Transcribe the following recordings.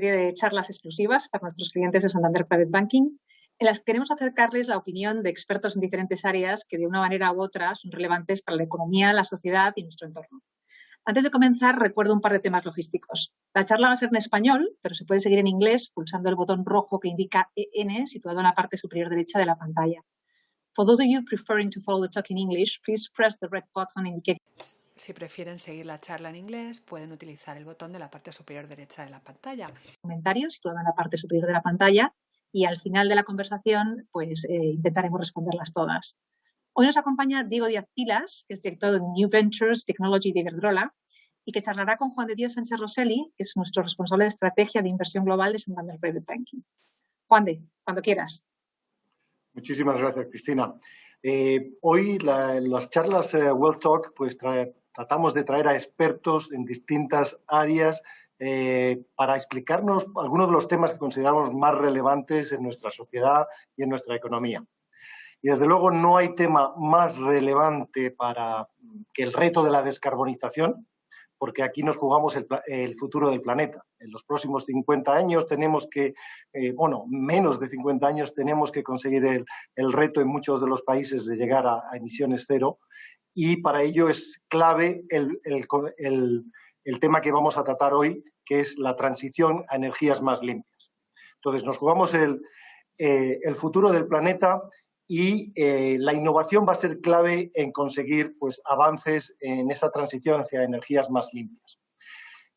Serie de charlas exclusivas para nuestros clientes de Santander Private Banking, en las que queremos acercarles la opinión de expertos en diferentes áreas que de una manera u otra son relevantes para la economía, la sociedad y nuestro entorno. Antes de comenzar, recuerdo un par de temas logísticos. La charla va a ser en español, pero se puede seguir en inglés pulsando el botón rojo que indica EN situado en la parte superior derecha de la pantalla. For those of you preferring to follow the talk in English, please press the red button indicating. Si prefieren seguir la charla en inglés, pueden utilizar el botón de la parte superior derecha de la pantalla. Comentarios situado en la parte superior de la pantalla y al final de la conversación pues intentaremos responderlas todas. Hoy nos acompaña Diego Díaz Pilas, que es director de New Ventures Technology de Iberdrola y que charlará con Juan de Dios Sánchez Rosselli, que es nuestro responsable de estrategia de inversión global de Santander Private Banking. Juan de, cuando quieras. Muchísimas gracias, Cristina. Hoy las charlas World Talk pues tratamos de traer a expertos en distintas áreas para explicarnos algunos de los temas que consideramos más relevantes en nuestra sociedad y en nuestra economía. Y desde luego no hay tema más relevante que el reto de la descarbonización, porque aquí nos jugamos el futuro del planeta. En los próximos 50 años tenemos que, menos de 50 años tenemos que conseguir el reto en muchos de los países de llegar a emisiones cero, y para ello es clave el tema que vamos a tratar hoy, que es la transición a energías más limpias. Entonces nos jugamos el futuro del planeta y la innovación va a ser clave en conseguir pues, avances en esa transición hacia energías más limpias.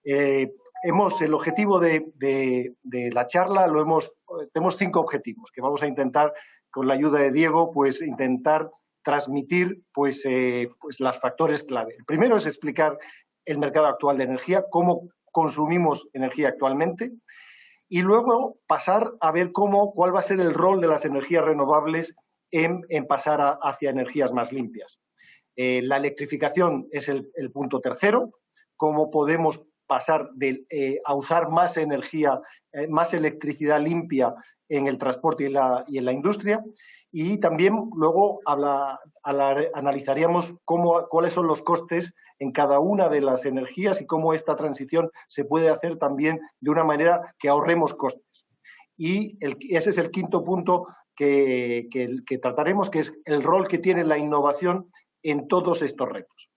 El objetivo de la charla tenemos 5 objetivos que vamos a intentar, con la ayuda de Diego, pues intentar transmitir pues los factores clave. El primero es explicar el mercado actual de energía, cómo consumimos energía actualmente, y luego pasar a ver cuál va a ser el rol de las energías renovables en pasar hacia energías más limpias. La electrificación es el punto tercero, cómo podemos pasar a usar más energía, más electricidad limpia en el transporte y en la industria. Y también luego analizaríamos cuáles son los costes en cada una de las energías y cómo esta transición se puede hacer también de una manera que ahorremos costes. Y ese es el quinto punto que trataremos, que es el rol que tiene la innovación en todos estos retos.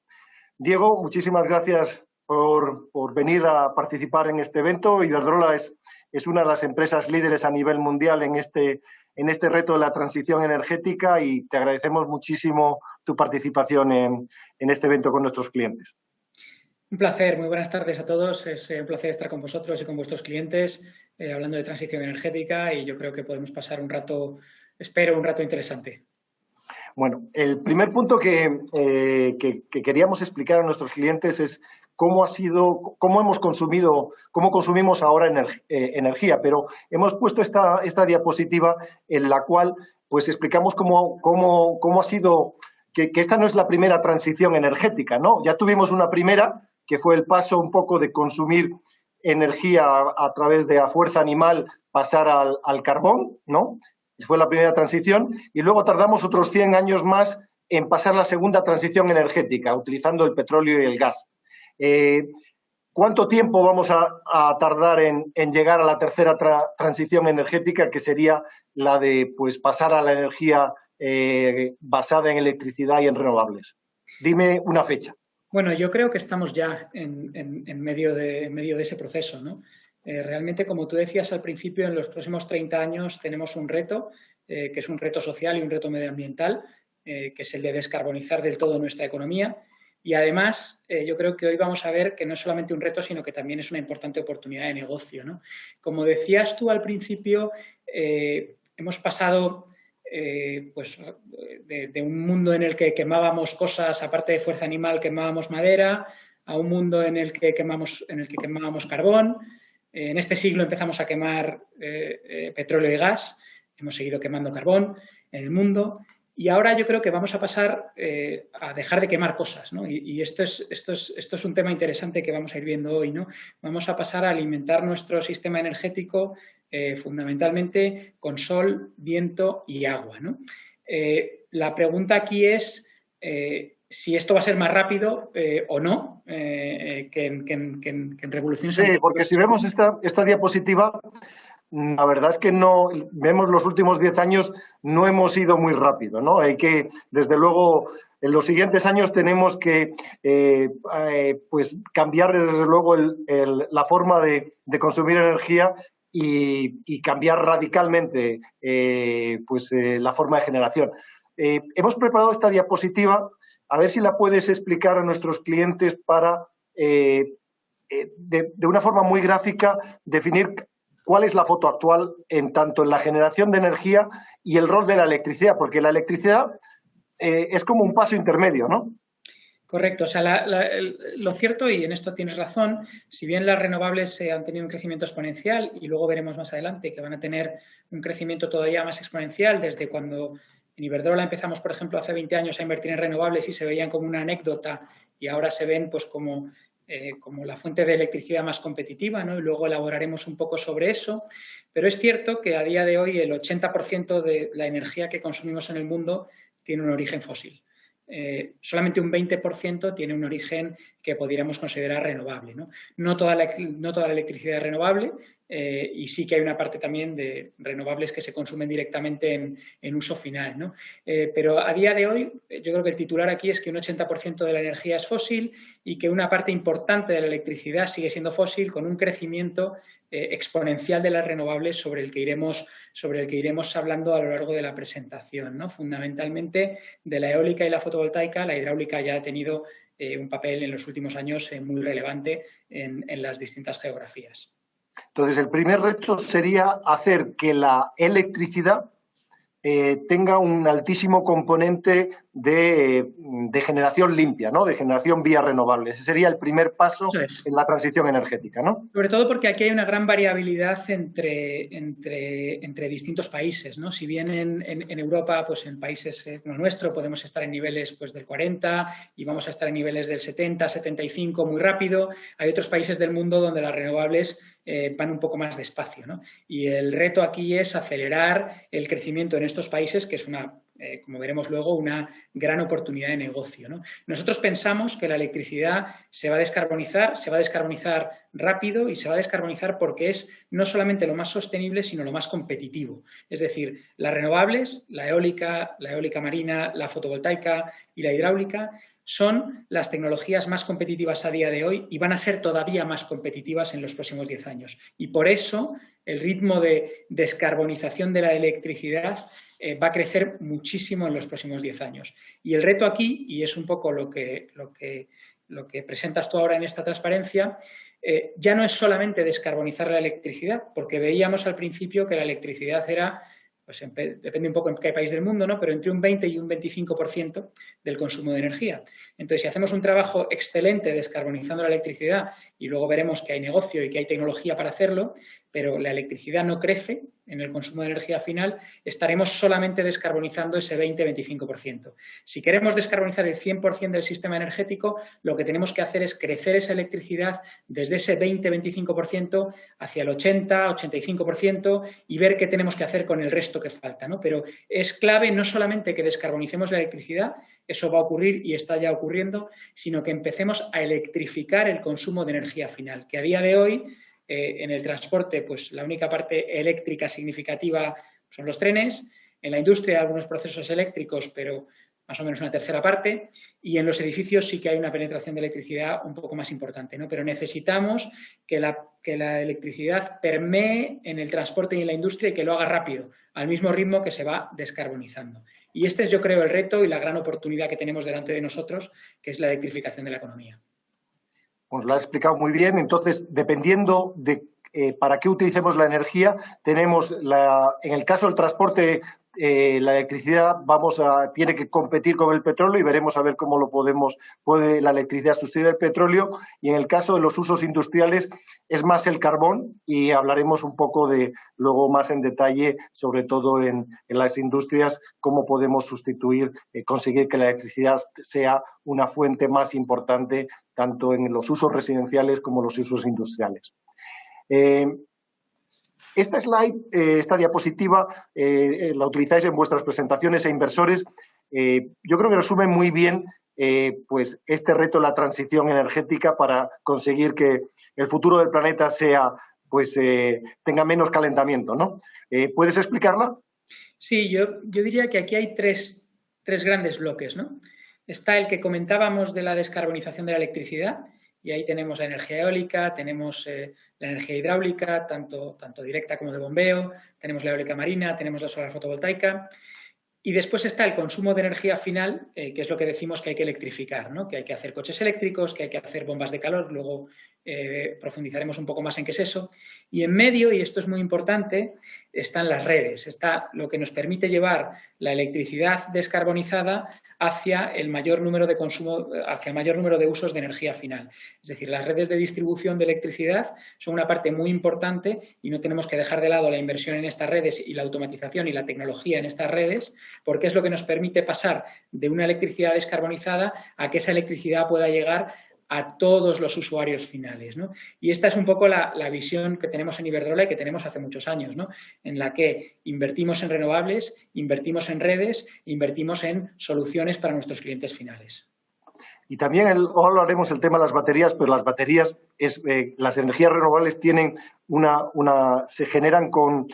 Diego, muchísimas gracias por venir a participar en este evento. Iberdrola es una de las empresas líderes a nivel mundial en este reto de la transición energética y te agradecemos muchísimo tu participación en este evento con nuestros clientes. Un placer, muy buenas tardes a todos. Es un placer estar con vosotros y con vuestros clientes hablando de transición energética y yo creo que podemos pasar un rato interesante. Bueno, el primer punto que queríamos explicar a nuestros clientes es cómo consumimos ahora energía, pero hemos puesto esta diapositiva en la cual pues explicamos cómo ha sido, que esta no es la primera transición energética, ¿no? Ya tuvimos una primera, que fue el paso un poco de consumir energía a través de a fuerza animal pasar al carbón, ¿no? Fue la primera transición y luego tardamos otros 100 años más en pasar la segunda transición energética, utilizando el petróleo y el gas. ¿Cuánto tiempo vamos a tardar en llegar a la tercera transición energética, que sería la de pues, pasar a la energía basada en electricidad y en renovables? Dime una fecha. Bueno, yo creo que estamos ya en medio de ese proceso, ¿no? Realmente, como tú decías al principio, en los próximos 30 años tenemos un reto, que es un reto social y un reto medioambiental, que es el de descarbonizar del todo nuestra economía. Y además, yo creo que hoy vamos a ver que no es solamente un reto, sino que también es una importante oportunidad de negocio, ¿no? Como decías tú al principio, hemos pasado pues de un mundo en el que quemábamos cosas, aparte de fuerza animal, quemábamos madera, a un mundo en el que quemábamos carbón. En este siglo empezamos a quemar petróleo y gas, hemos seguido quemando carbón en el mundo y ahora yo creo que vamos a pasar a dejar de quemar cosas, ¿no? Y esto es un tema interesante que vamos a ir viendo hoy, ¿no? Vamos a pasar a alimentar nuestro sistema energético fundamentalmente con sol, viento y agua, ¿no? La pregunta aquí es si esto va a ser más rápido o no que en revoluciones Sí, anteriores. porque si vemos esta diapositiva, la verdad es que no vemos los últimos 10 años, no hemos ido muy rápido, ¿no? Hay que, desde luego, en los siguientes años tenemos que pues cambiar, desde luego, la forma de consumir energía y cambiar radicalmente la forma de generación. Hemos preparado esta diapositiva, a ver si la puedes explicar a nuestros clientes para, de una forma muy gráfica, definir cuál es la foto actual tanto en la generación de energía y el rol de la electricidad, porque la electricidad es como un paso intermedio, ¿no? Correcto, o sea, lo cierto, y en esto tienes razón, si bien las renovables han tenido un crecimiento exponencial y luego veremos más adelante que van a tener un crecimiento todavía más exponencial desde cuando en Iberdrola empezamos, por ejemplo, hace 20 años a invertir en renovables y se veían como una anécdota y ahora se ven pues como la fuente de electricidad más competitiva, ¿no? Y luego elaboraremos un poco sobre eso, pero es cierto que a día de hoy el 80% de la energía que consumimos en el mundo tiene un origen fósil. Solamente un 20% tiene un origen que podríamos considerar renovable, ¿no? No toda la electricidad es renovable y sí que hay una parte también de renovables que se consumen directamente en uso final, ¿no? Pero a día de hoy yo creo que el titular aquí es que un 80% de la energía es fósil y que una parte importante de la electricidad sigue siendo fósil con un crecimiento exponencial de las renovables sobre el que iremos hablando a lo largo de la presentación, ¿no? Fundamentalmente de la eólica y la fotovoltaica. La hidráulica ya ha tenido un papel en los últimos años muy relevante en las distintas geografías. Entonces, el primer reto sería hacer que la electricidad tenga un altísimo componente de generación limpia, ¿no? De generación vía renovable. Ese sería el primer paso en la transición energética, ¿no? Sobre todo porque aquí hay una gran variabilidad entre distintos países, ¿no? Si bien en Europa, pues en países como el nuestro, podemos estar en niveles pues, del 40 y vamos a estar en niveles del 70, 75 muy rápido, hay otros países del mundo donde las renovables van un poco más despacio, ¿no? Y el reto aquí es acelerar el crecimiento en estos países, que es como veremos luego, una gran oportunidad de negocio, ¿no? Nosotros pensamos que la electricidad se va a descarbonizar rápido y se va a descarbonizar porque es no solamente lo más sostenible, sino lo más competitivo. Es decir, las renovables, la eólica marina, la fotovoltaica y la hidráulica son las tecnologías más competitivas a día de hoy y van a ser todavía más competitivas en los próximos 10 años. Y por eso el ritmo de descarbonización de la electricidad va a crecer muchísimo en los próximos 10 años. Y el reto aquí, y es un poco lo que presentas tú ahora en esta transparencia, ya no es solamente descarbonizar la electricidad, porque veíamos al principio que la electricidad era, pues depende un poco en qué país del mundo, ¿no? Pero entre un 20 y un 25% del consumo de energía. Entonces, si hacemos un trabajo excelente descarbonizando la electricidad, y luego veremos que hay negocio y que hay tecnología para hacerlo, pero la electricidad no crece en el consumo de energía final, estaremos solamente descarbonizando ese 20-25%. Si queremos descarbonizar el 100% del sistema energético, lo que tenemos que hacer es crecer esa electricidad desde ese 20-25% hacia el 80-85% y ver qué tenemos que hacer con el resto que falta, ¿no? Pero es clave no solamente que descarbonicemos la electricidad, eso va a ocurrir y está ya ocurriendo, sino que empecemos a electrificar el consumo de energía final, que a día de hoy en el transporte, pues la única parte eléctrica significativa son los trenes, en la industria algunos procesos eléctricos, pero más o menos una tercera parte, y en los edificios sí que hay una penetración de electricidad un poco más importante, ¿no? Pero necesitamos que la electricidad permee en el transporte y en la industria y que lo haga rápido, al mismo ritmo que se va descarbonizando. Y este es, yo creo, el reto y la gran oportunidad que tenemos delante de nosotros, que es la electrificación de la economía. Pues lo ha explicado muy bien. Entonces, dependiendo de para qué utilicemos la energía, tenemos en el caso del transporte, la electricidad tiene que competir con el petróleo y veremos a ver cómo puede la electricidad sustituir el petróleo. Y en el caso de los usos industriales es más el carbón y hablaremos un poco luego más en detalle, sobre todo en las industrias, cómo podemos conseguir que la electricidad sea una fuente más importante tanto en los usos residenciales como los usos industriales. Esta slide, esta diapositiva, la utilizáis en vuestras presentaciones a inversores. Yo creo que resume muy bien pues este reto, la transición energética, para conseguir que el futuro del planeta sea, pues, tenga menos calentamiento, ¿no? ¿Puedes explicarla? Sí, yo diría que aquí hay tres grandes bloques, ¿no? Está el que comentábamos de la descarbonización de la electricidad, y ahí tenemos la energía eólica, tenemos la energía hidráulica, tanto directa como de bombeo, tenemos la eólica marina, tenemos la solar fotovoltaica. Y después está el consumo de energía final, que es lo que decimos que hay que electrificar, ¿no? Que hay que hacer coches eléctricos, que hay que hacer bombas de calor, luego profundizaremos un poco más en qué es eso. Y en medio, y esto es muy importante, están las redes, está lo que nos permite llevar la electricidad descarbonizada hacia el mayor número de consumo, hacia el mayor número de usos de energía final. Es decir, las redes de distribución de electricidad son una parte muy importante y no tenemos que dejar de lado la inversión en estas redes y la automatización y la tecnología en estas redes, porque es lo que nos permite pasar de una electricidad descarbonizada a que esa electricidad pueda llegar a todos los usuarios finales, ¿no? Y esta es un poco la visión que tenemos en Iberdrola y que tenemos hace muchos años, ¿no? En la que invertimos en renovables, invertimos en redes, invertimos en soluciones para nuestros clientes finales. Y también ahora haremos el tema de las baterías, pero las baterías, las energías renovables tienen se generan con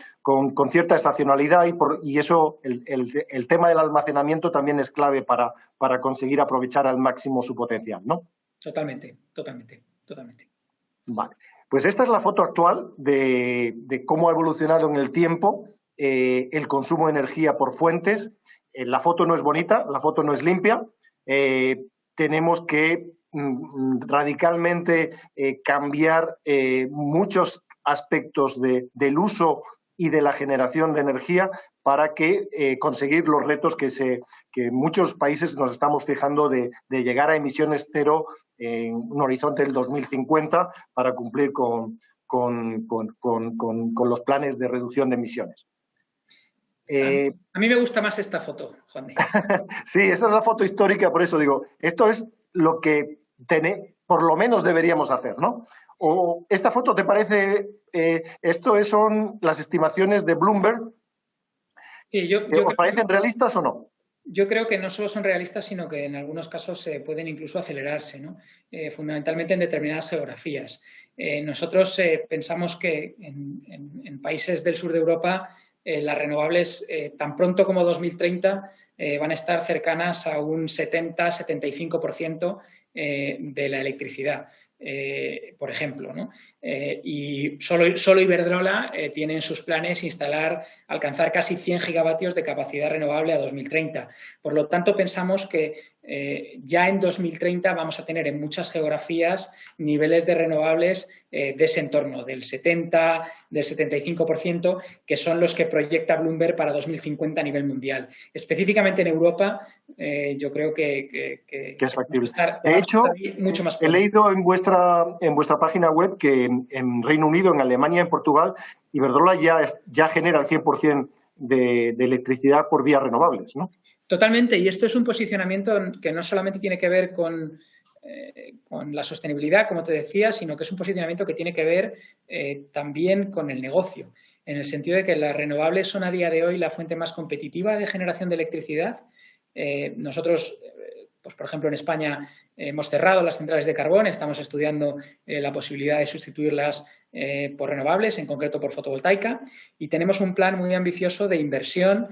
cierta estacionalidad y eso, el tema del almacenamiento también es clave para conseguir aprovechar al máximo su potencial, ¿no? Totalmente. Vale. Pues esta es la foto actual de cómo ha evolucionado en el tiempo el consumo de energía por fuentes. La foto no es bonita, la foto no es limpia. Tenemos que radicalmente cambiar muchos aspectos del uso y de la generación de energía para conseguir los retos que muchos países nos estamos fijando de llegar a emisiones cero en un horizonte del 2050 para cumplir con los planes de reducción de emisiones. A mí me gusta más esta foto, Juan. Sí, esa es la foto histórica, por eso digo, esto es lo que por lo menos deberíamos hacer, ¿no? ¿O esta foto te parece, son las estimaciones de Bloomberg? Sí, ¿Os parecen realistas o no? Yo creo que no solo son realistas, sino que en algunos casos pueden incluso acelerarse, ¿no? Fundamentalmente en determinadas geografías. Nosotros pensamos que en países del sur de Europa las renovables, tan pronto como 2030, van a estar cercanas a un 70-75% de la electricidad. Por ejemplo, ¿no? Y solo Iberdrola tiene en sus planes alcanzar casi 100 gigavatios de capacidad renovable a 2030. Por lo tanto, pensamos que ya en 2030 vamos a tener en muchas geografías niveles de renovables de ese entorno, del 70, del 75%, que son los que proyecta Bloomberg para 2050 a nivel mundial. Específicamente en Europa, yo creo que es factible. De hecho, mucho más he leído en vuestra página web que en Reino Unido, en Alemania, en Portugal, Iberdrola ya genera el 100% de electricidad por vías renovables, ¿no? Totalmente, y esto es un posicionamiento que no solamente tiene que ver con la sostenibilidad, como te decía, sino que es un posicionamiento que tiene que ver también con el negocio, en el sentido de que las renovables son a día de hoy la fuente más competitiva de generación de electricidad. Nosotros, pues por ejemplo en España hemos cerrado las centrales de carbón, estamos estudiando la posibilidad de sustituirlas por renovables, en concreto por fotovoltaica, y tenemos un plan muy ambicioso de inversión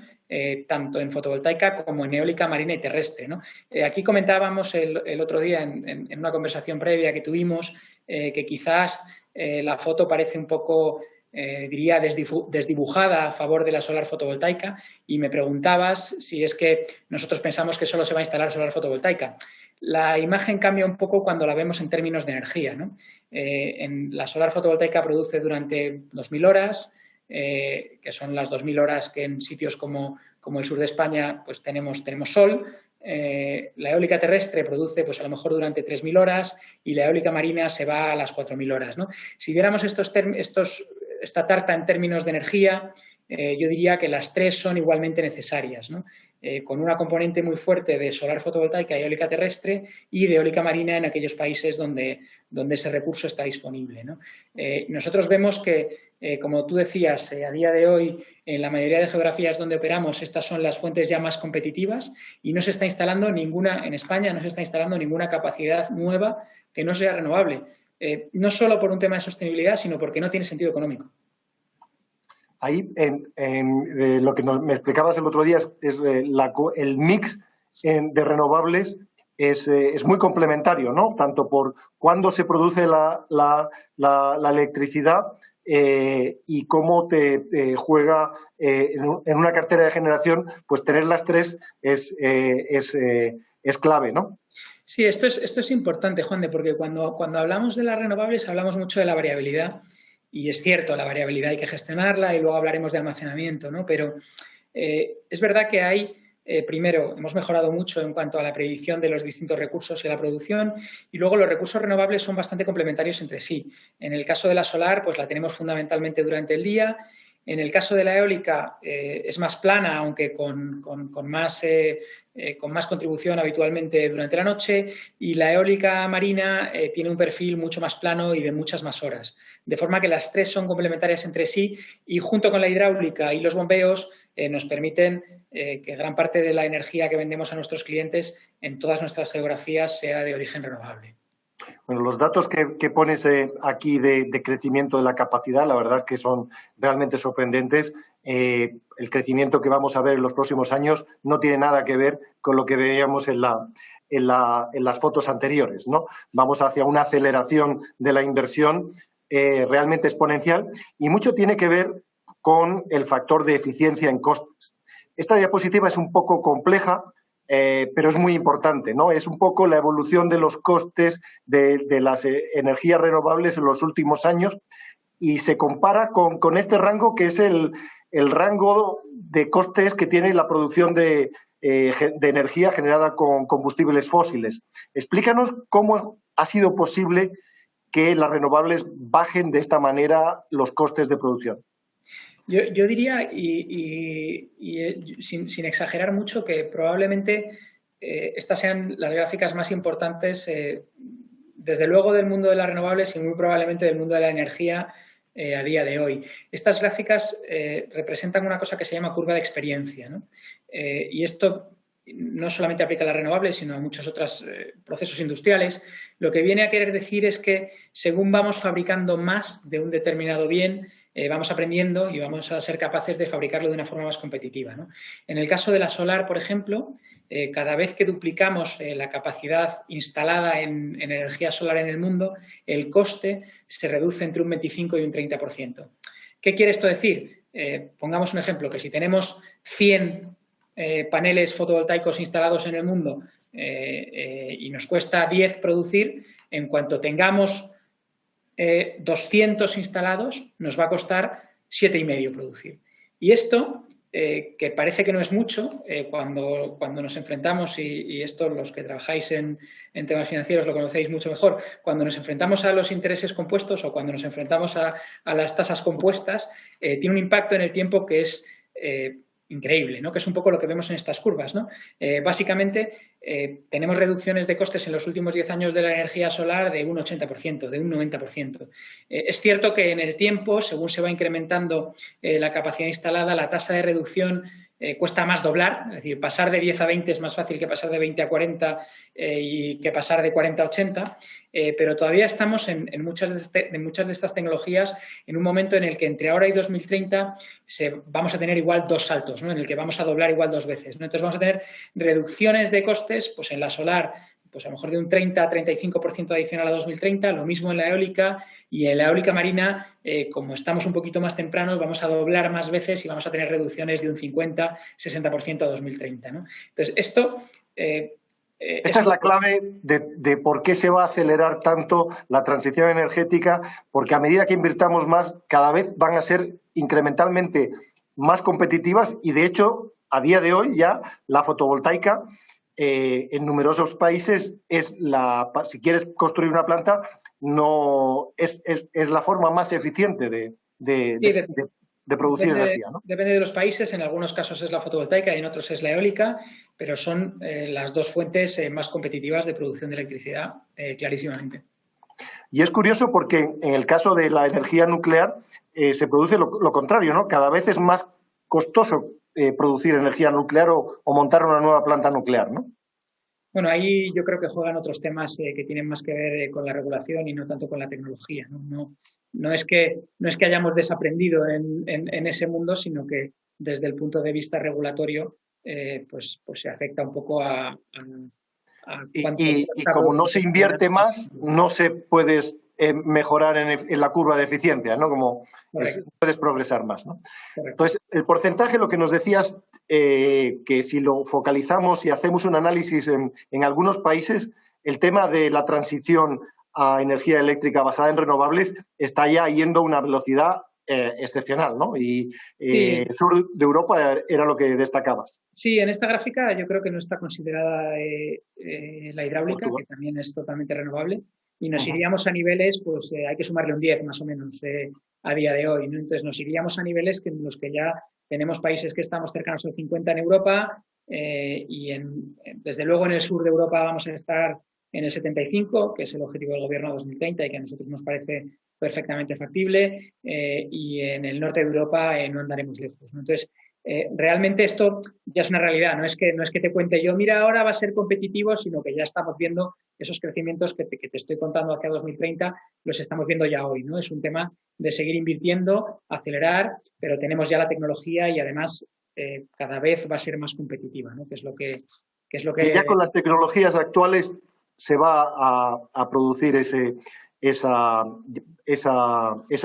tanto en fotovoltaica como en eólica marina y terrestre, ¿no? Aquí comentábamos el otro día en una conversación previa que tuvimos que quizás la foto parece un poco diría desdibujada a favor de la solar fotovoltaica, y me preguntabas si es que nosotros pensamos que solo se va a instalar solar fotovoltaica. La imagen cambia un poco cuando la vemos en términos de energía, ¿no? La solar fotovoltaica produce durante 2.000 horas, que son las 2.000 horas que en sitios como el sur de España pues tenemos sol. La eólica terrestre produce pues a lo mejor durante 3.000 horas y la eólica marina se va a las 4.000 horas, ¿no? Si viéramos esta tarta en términos de energía, yo diría que las tres son igualmente necesarias, ¿no? con una componente muy fuerte de solar fotovoltaica y eólica terrestre y de eólica marina en aquellos países donde ese recurso está disponible, ¿no? Nosotros vemos que, como tú decías, a día de hoy, en la mayoría de geografías donde operamos, estas son las fuentes ya más competitivas y no se está instalando ninguna, en España no se está instalando ninguna capacidad nueva que no sea renovable. No solo por un tema de sostenibilidad, sino porque no tiene sentido económico. Ahí, lo que me explicabas el otro día es el mix de renovables es muy complementario, ¿no? Tanto por cuándo se produce la electricidad y cómo te juega en una cartera de generación, pues tener las tres es clave, ¿no? Sí, esto es importante, Juan, porque cuando hablamos de las renovables hablamos mucho de la variabilidad. Y es cierto, la variabilidad hay que gestionarla y luego hablaremos de almacenamiento, ¿no? Pero es verdad que hay, primero, hemos mejorado mucho en cuanto a la predicción de los distintos recursos y la producción y luego los recursos renovables son bastante complementarios entre sí. En el caso de la solar, pues la tenemos fundamentalmente durante el día. En el caso de la eólica es más plana, aunque con más contribución habitualmente durante la noche, y la eólica marina tiene un perfil mucho más plano y de muchas más horas. De forma que las tres son complementarias entre sí y junto con la hidráulica y los bombeos nos permiten que gran parte de la energía que vendemos a nuestros clientes en todas nuestras geografías sea de origen renovable. Bueno, los datos que pones aquí de crecimiento de la capacidad, la verdad que son realmente sorprendentes. El crecimiento que vamos a ver en los próximos años no tiene nada que ver con lo que veíamos en las fotos anteriores, ¿no? Vamos hacia una aceleración de la inversión realmente exponencial y mucho tiene que ver con el factor de eficiencia en costes. Esta diapositiva es un poco compleja, pero es muy importante, ¿no? Es un poco la evolución de los costes de las energías renovables en los últimos años y se compara con este rango que es el rango de costes que tiene la producción de energía generada con combustibles fósiles. Explícanos cómo ha sido posible que las renovables bajen de esta manera los costes de producción. Yo diría, sin exagerar mucho, que probablemente estas sean las gráficas más importantes, desde luego del mundo de las renovables y muy probablemente del mundo de la energía a día de hoy. Estas gráficas representan una cosa que se llama curva de experiencia, ¿no? Y esto no solamente aplica a las renovables, sino a muchos otros procesos industriales. Lo que viene a querer decir es que según vamos fabricando más de un determinado bien, vamos aprendiendo y vamos a ser capaces de fabricarlo de una forma más competitiva, ¿no? En el caso de la solar, por ejemplo, cada vez que duplicamos la capacidad instalada en energía solar en el mundo, el coste se reduce entre un 25 y un 30%. ¿Qué quiere esto decir? Pongamos un ejemplo, que si tenemos 100 paneles fotovoltaicos instalados en el mundo y nos cuesta 10 producir, en cuanto tengamos 200 instalados, nos va a costar 7,5 producir. Y esto, que parece que no es mucho, cuando nos enfrentamos, y esto los que trabajáis en temas financieros lo conocéis mucho mejor, cuando nos enfrentamos a los intereses compuestos o cuando nos enfrentamos a las tasas compuestas, tiene un impacto en el tiempo que es increíble, ¿no? Que es un poco lo que vemos en estas curvas, ¿no? Básicamente, tenemos reducciones de costes en los últimos 10 años de la energía solar de un 80%, de un 90%. Es cierto que en el tiempo, según se va incrementando la capacidad instalada, la tasa de reducción cuesta más doblar, es decir, pasar de 10 a 20 es más fácil que pasar de 20 a 40 y que pasar de 40 a 80, pero todavía estamos en muchas de estas tecnologías en un momento en el que entre ahora y 2030 vamos a tener igual 2 saltos, ¿no? En el que vamos a doblar igual 2 veces, ¿no? Entonces vamos a tener reducciones de costes, pues en la solar, pues a lo mejor de un 30 a 35% adicional a 2030, lo mismo en la eólica y en la eólica marina, como estamos un poquito más tempranos, vamos a doblar más veces y vamos a tener reducciones de un 50-60% a 2030, ¿no? Entonces, esto... Esta es la clave de por qué se va a acelerar tanto la transición energética, porque a medida que invirtamos más, cada vez van a ser incrementalmente más competitivas y, de hecho, a día de hoy ya la fotovoltaica en numerosos países si quieres construir una planta, no es la forma más eficiente de de producir energía, ¿no? Depende de los países, en algunos casos es la fotovoltaica y en otros es la eólica, pero son las dos fuentes más competitivas de producción de electricidad, clarísimamente. Y es curioso porque en el caso de la energía nuclear se produce lo contrario, ¿no? Cada vez es más costoso producir energía nuclear o montar una nueva planta nuclear, ¿no? Bueno, ahí yo creo que juegan otros temas que tienen más que ver con la regulación y no tanto con la tecnología, ¿no? No es que hayamos desaprendido en ese mundo, sino que desde el punto de vista regulatorio pues se afecta un poco a y como no se invierte más, no se puede mejorar en la curva de eficiencia, ¿no? Como puedes progresar más, ¿no? Entonces, el porcentaje, lo que nos decías, que si lo focalizamos y hacemos un análisis en algunos países, el tema de la transición a energía eléctrica basada en renovables está ya yendo a una velocidad excepcional, ¿no? Y el sur de Europa era lo que destacabas. Sí, en esta gráfica yo creo que no está considerada la hidráulica, que también es totalmente renovable, y nos iríamos a niveles, pues hay que sumarle un 10 más o menos a día de hoy, ¿no? Entonces nos iríamos a niveles en los que ya tenemos países que estamos cercanos al 50 en Europa y desde luego en el sur de Europa vamos a estar en el 75, que es el objetivo del gobierno 2030 y que a nosotros nos parece perfectamente factible, y en el norte de Europa no andaremos lejos, ¿no? Entonces, realmente esto ya es una realidad, no es que te cuente yo, mira, ahora va a ser competitivo, sino que ya estamos viendo esos crecimientos que te estoy contando hacia 2030, los estamos viendo ya hoy, ¿no? Es un tema de seguir invirtiendo, acelerar, pero tenemos ya la tecnología y además cada vez va a ser más competitiva, ¿no? Que es lo que Y ya con las tecnologías actuales se va a producir esa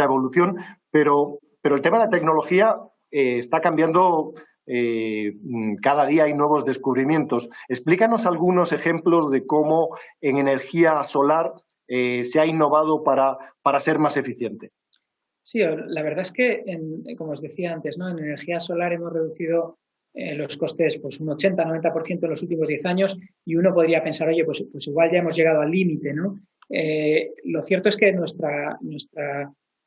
evolución, pero el tema de la tecnología está cambiando cada día, hay nuevos descubrimientos. Explícanos algunos ejemplos de cómo en energía solar se ha innovado para ser más eficiente. Sí, la verdad es que, como os decía antes, ¿no? En energía solar hemos reducido los costes pues un 80-90% en los últimos 10 años y uno podría pensar, oye, pues igual ya hemos llegado al límite, ¿no? Lo cierto es que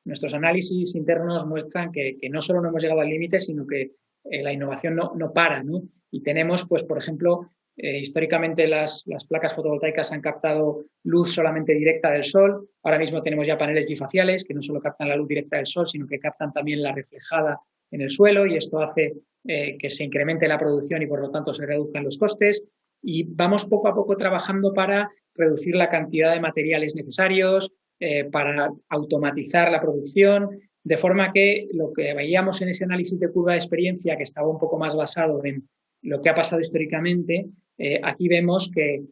nuestros análisis internos muestran que no solo no hemos llegado al límite, sino que la innovación no para, ¿no? Y tenemos, pues, por ejemplo, históricamente las placas fotovoltaicas han captado luz solamente directa del sol. Ahora mismo tenemos ya paneles bifaciales que no solo captan la luz directa del sol, sino que captan también la reflejada en el suelo y esto hace que se incremente la producción y por lo tanto se reduzcan los costes. Y vamos poco a poco trabajando para reducir la cantidad de materiales necesarios, para automatizar la producción, de forma que lo que veíamos en ese análisis de curva de experiencia, que estaba un poco más basado en lo que ha pasado históricamente, aquí vemos que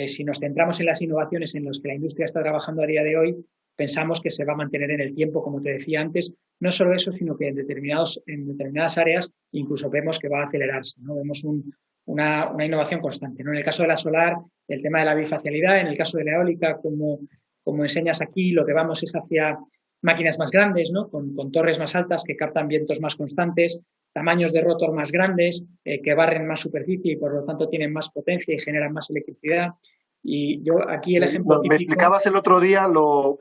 si nos centramos en las innovaciones en las que la industria está trabajando a día de hoy, pensamos que se va a mantener en el tiempo, como te decía antes. No solo eso, sino que en determinadas áreas incluso vemos que va a acelerarse, ¿no? Vemos una innovación constante, ¿no? En el caso de la solar, el tema de la bifacialidad; en el caso de la eólica, como enseñas aquí, lo que vamos es hacia máquinas más grandes, ¿no? Con torres más altas que captan vientos más constantes, tamaños de rotor más grandes, que barren más superficie y por lo tanto tienen más potencia y generan más electricidad. Y yo aquí el ejemplo típico... Me explicabas el otro día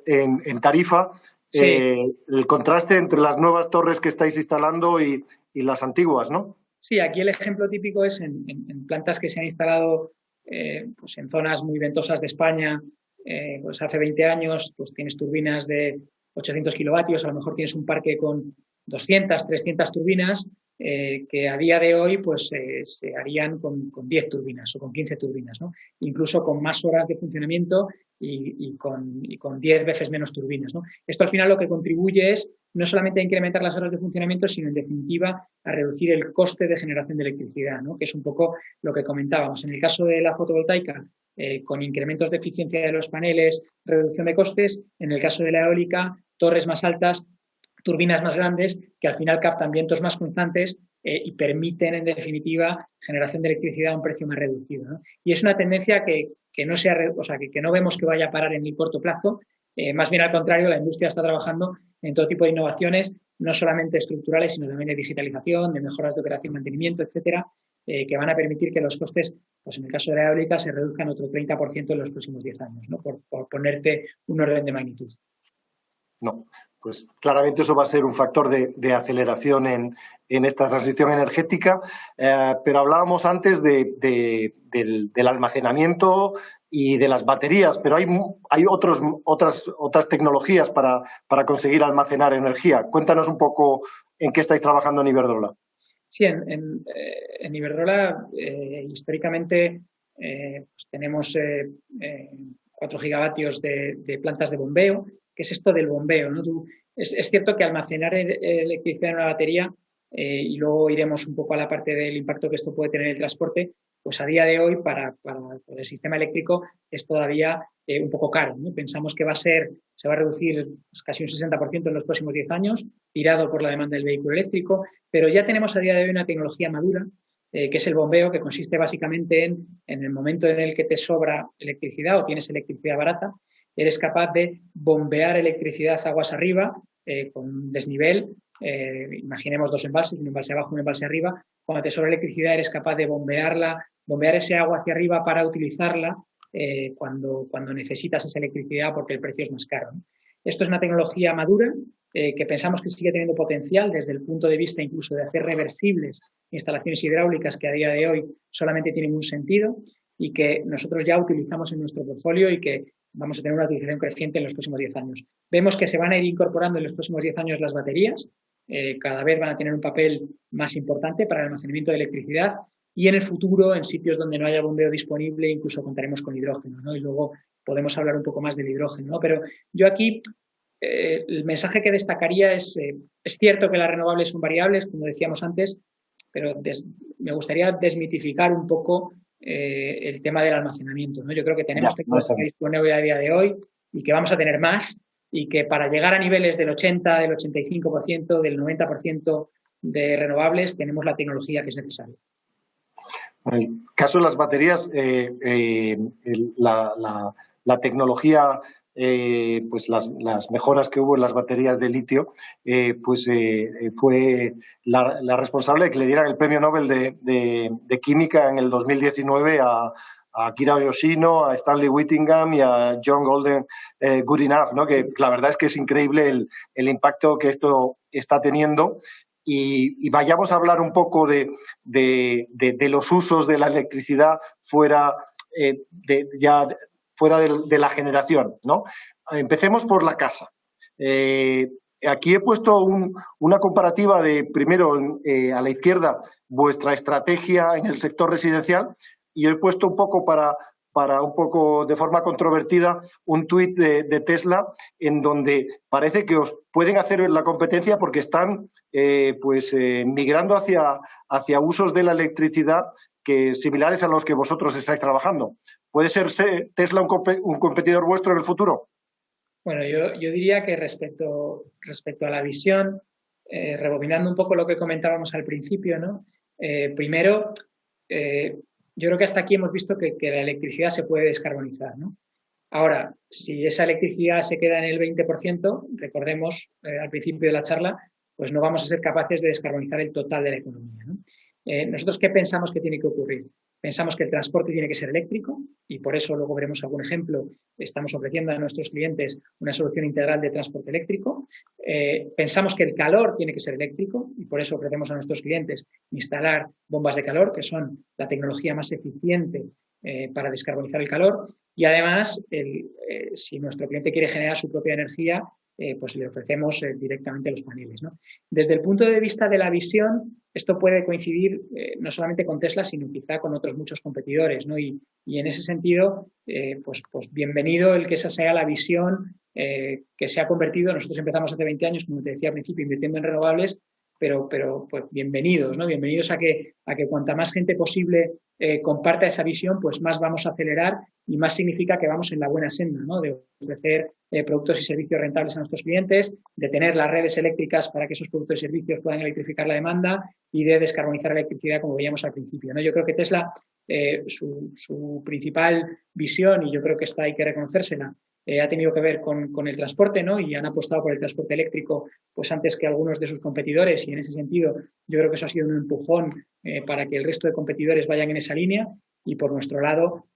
en Tarifa, sí, el contraste entre las nuevas torres que estáis instalando y las antiguas, ¿no? Sí, aquí el ejemplo típico es en plantas que se han instalado pues en zonas muy ventosas de España. Pues hace 20 años pues tienes turbinas de 800 kilovatios, a lo mejor tienes un parque con 200, 300 turbinas, que a día de hoy pues se harían con 10 turbinas o con 15 turbinas, ¿no? Incluso con más horas de funcionamiento y con 10 veces menos turbinas, ¿no? Esto al final lo que contribuye es no solamente a incrementar las horas de funcionamiento, sino en definitiva a reducir el coste de generación de electricidad, ¿no? Que es un poco lo que comentábamos. En el caso de la fotovoltaica, con incrementos de eficiencia de los paneles, reducción de costes; en el caso de la eólica, torres más altas, turbinas más grandes que al final captan vientos más constantes y permiten, en definitiva, generación de electricidad a un precio más reducido, ¿no? Y es una tendencia que no vemos que vaya a parar en el corto plazo. Más bien al contrario, la industria está trabajando en todo tipo de innovaciones, no solamente estructurales, sino también de digitalización, de mejoras de operación y mantenimiento, etcétera, que van a permitir que los costes, pues en el caso de la eólica, se reduzcan otro 30% en los próximos 10 años, ¿no? Por ponerte un orden de magnitud. No, Pues claramente eso va a ser un factor de aceleración en esta transición energética, pero hablábamos antes del almacenamiento y de las baterías, pero hay otras tecnologías para conseguir almacenar energía. Cuéntanos un poco en qué estáis trabajando en Iberdrola. Sí, en Iberdrola históricamente pues tenemos 4 gigavatios de plantas de bombeo. ¿Qué es esto del bombeo, ¿no? Es cierto que almacenar electricidad en una batería, y luego iremos un poco a la parte del impacto que esto puede tener en el transporte, pues a día de hoy para el sistema eléctrico es todavía un poco caro, ¿no? Pensamos que se va a reducir pues, casi un 60% en los próximos 10 años, tirado por la demanda del vehículo eléctrico, pero ya tenemos a día de hoy una tecnología madura, que es el bombeo, que consiste básicamente en el momento en el que te sobra electricidad o tienes electricidad barata, eres capaz de bombear electricidad aguas arriba con un desnivel, imaginemos 2 embalses, un embalse abajo, un embalse arriba. Cuando te sobra electricidad eres capaz de bombear ese agua hacia arriba para utilizarla cuando necesitas esa electricidad porque el precio es más caro, ¿no? Esto es una tecnología madura que pensamos que sigue teniendo potencial desde el punto de vista incluso de hacer reversibles instalaciones hidráulicas que a día de hoy solamente tienen un sentido y que nosotros ya utilizamos en nuestro portfolio y que vamos a tener una utilización creciente en los próximos 10 años. Vemos que se van a ir incorporando en los próximos 10 años las baterías, cada vez van a tener un papel más importante para el almacenamiento de electricidad y en el futuro, en sitios donde no haya bombeo disponible, incluso contaremos con hidrógeno, ¿no? Y luego podemos hablar un poco más del hidrógeno, ¿no? Pero yo aquí el mensaje que destacaría es cierto que las renovables son variables, como decíamos antes, pero me gustaría desmitificar un poco el tema del almacenamiento, ¿no? Yo creo que tenemos tecnología disponible a día de hoy y que vamos a tener más y que para llegar a niveles del 80, del 85%, del 90% de renovables tenemos la tecnología que es necesaria. En el caso de las baterías, la tecnología, pues las mejoras que hubo en las baterías de litio, fue la responsable de que le dieran el premio Nobel de Química en el 2019 a Akira Yoshino, a Stanley Whittingham y a John Golden Goodenough, ¿no? Que la verdad es que es increíble el impacto que esto está teniendo. Y vayamos a hablar un poco de los usos de la electricidad fuera de la generación, ¿no? Empecemos por la casa. Aquí he puesto una comparativa de, primero, a la izquierda, vuestra estrategia en el sector residencial y he puesto un poco para un poco de forma controvertida un tuit de Tesla en donde parece que os pueden hacer la competencia porque están migrando hacia usos de la electricidad similares a los que vosotros estáis trabajando. ¿Puede ser Tesla un competidor vuestro en el futuro? Bueno, yo diría que respecto a la visión, rebobinando un poco lo que comentábamos al principio, ¿no? Primero, yo creo que hasta aquí hemos visto que la electricidad se puede descarbonizar, ¿no? Ahora, si esa electricidad se queda en el 20%, recordemos al principio de la charla, pues no vamos a ser capaces de descarbonizar el total de la economía, ¿no? ¿Nosotros qué pensamos que tiene que ocurrir? Pensamos que el transporte tiene que ser eléctrico y por eso luego veremos algún ejemplo. Estamos ofreciendo a nuestros clientes una solución integral de transporte eléctrico. Pensamos que el calor tiene que ser eléctrico y por eso ofrecemos a nuestros clientes instalar bombas de calor, que son la tecnología más eficiente para descarbonizar el calor. Y además, si nuestro cliente quiere generar su propia energía, pues le ofrecemos directamente los paneles, ¿no? Desde el punto de vista de la visión, esto puede coincidir no solamente con Tesla, sino quizá con otros muchos competidores, ¿no? Y en ese sentido, pues bienvenido el que esa sea la visión que se ha convertido. Nosotros empezamos hace 20 años, como te decía al principio, invirtiendo en renovables, pero pues bienvenidos, ¿no? Bienvenidos a que cuanta más gente posible comparta esa visión, pues más vamos a acelerar y más significa que vamos en la buena senda, ¿no? De ofrecer productos y servicios rentables a nuestros clientes, de tener las redes eléctricas para que esos productos y servicios puedan electrificar la demanda y de descarbonizar la electricidad, como veíamos al principio, ¿no? Yo creo que Tesla, su principal visión, y yo creo que esta hay que reconocérsela, ha tenido que ver con el transporte, ¿no? Y han apostado por el transporte eléctrico pues antes que algunos de sus competidores y en ese sentido yo creo que eso ha sido un empujón para que el resto de competidores vayan en esa línea y por nuestro lado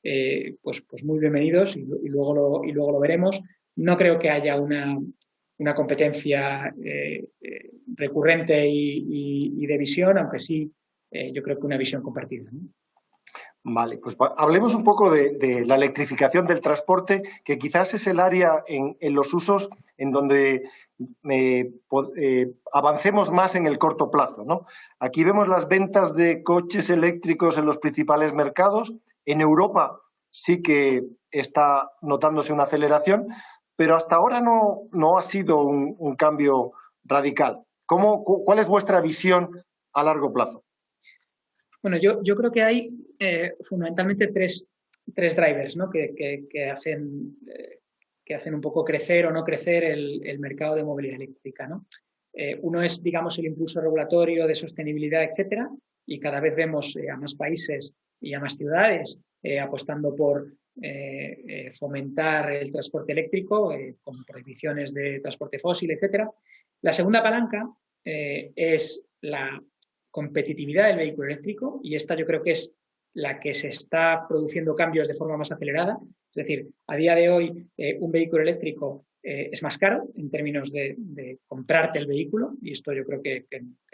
pues muy bienvenidos y luego lo veremos. No creo que haya una competencia recurrente y de visión, aunque sí, yo creo que una visión compartida, ¿no? Vale, pues hablemos un poco de la electrificación del transporte, que quizás es el área en los usos en donde avancemos más en el corto plazo, ¿no? Aquí vemos las ventas de coches eléctricos en los principales mercados. En Europa sí que está notándose una aceleración, pero hasta ahora no ha sido un cambio radical. ¿Cuál es vuestra visión a largo plazo? Bueno, yo creo que hay fundamentalmente tres drivers, ¿no? que hacen un poco crecer o no crecer el mercado de movilidad eléctrica, ¿no? Uno es, digamos, el impulso regulatorio de sostenibilidad, etcétera, y cada vez vemos a más países y a más ciudades apostando por fomentar el transporte eléctrico con prohibiciones de transporte fósil, etcétera. La segunda palanca es la competitividad del vehículo eléctrico, y esta yo creo que es la que se está produciendo cambios de forma más acelerada. Es decir, a día de hoy un vehículo eléctrico es más caro en términos de comprarte el vehículo, y esto yo creo que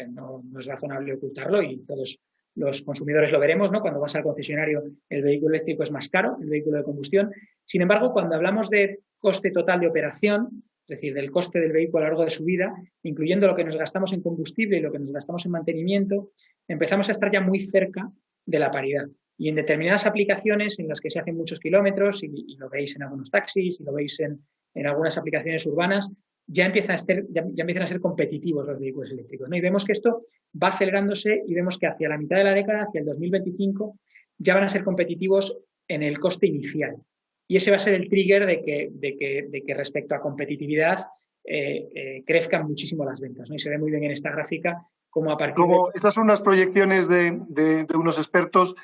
no es razonable ocultarlo, y todos los consumidores lo veremos, ¿no? Cuando vas al concesionario, el vehículo eléctrico es más caro, el vehículo de combustión. Sin embargo, cuando hablamos de coste total de operación, es decir, del coste del vehículo a lo largo de su vida, incluyendo lo que nos gastamos en combustible y lo que nos gastamos en mantenimiento, empezamos a estar ya muy cerca de la paridad. Y en determinadas aplicaciones en las que se hacen muchos kilómetros, y lo veis en algunos taxis, y lo veis en algunas aplicaciones urbanas, ya empiezan a ser competitivos los vehículos eléctricos, ¿no? Y vemos que esto va acelerándose, y vemos que hacia la mitad de la década, hacia el 2025, ya van a ser competitivos en el coste inicial. Y ese va a ser el trigger de que respecto a competitividad crezcan muchísimo las ventas, ¿no? Y se ve muy bien en esta gráfica cómo a partir Estas son unas proyecciones de unos expertos.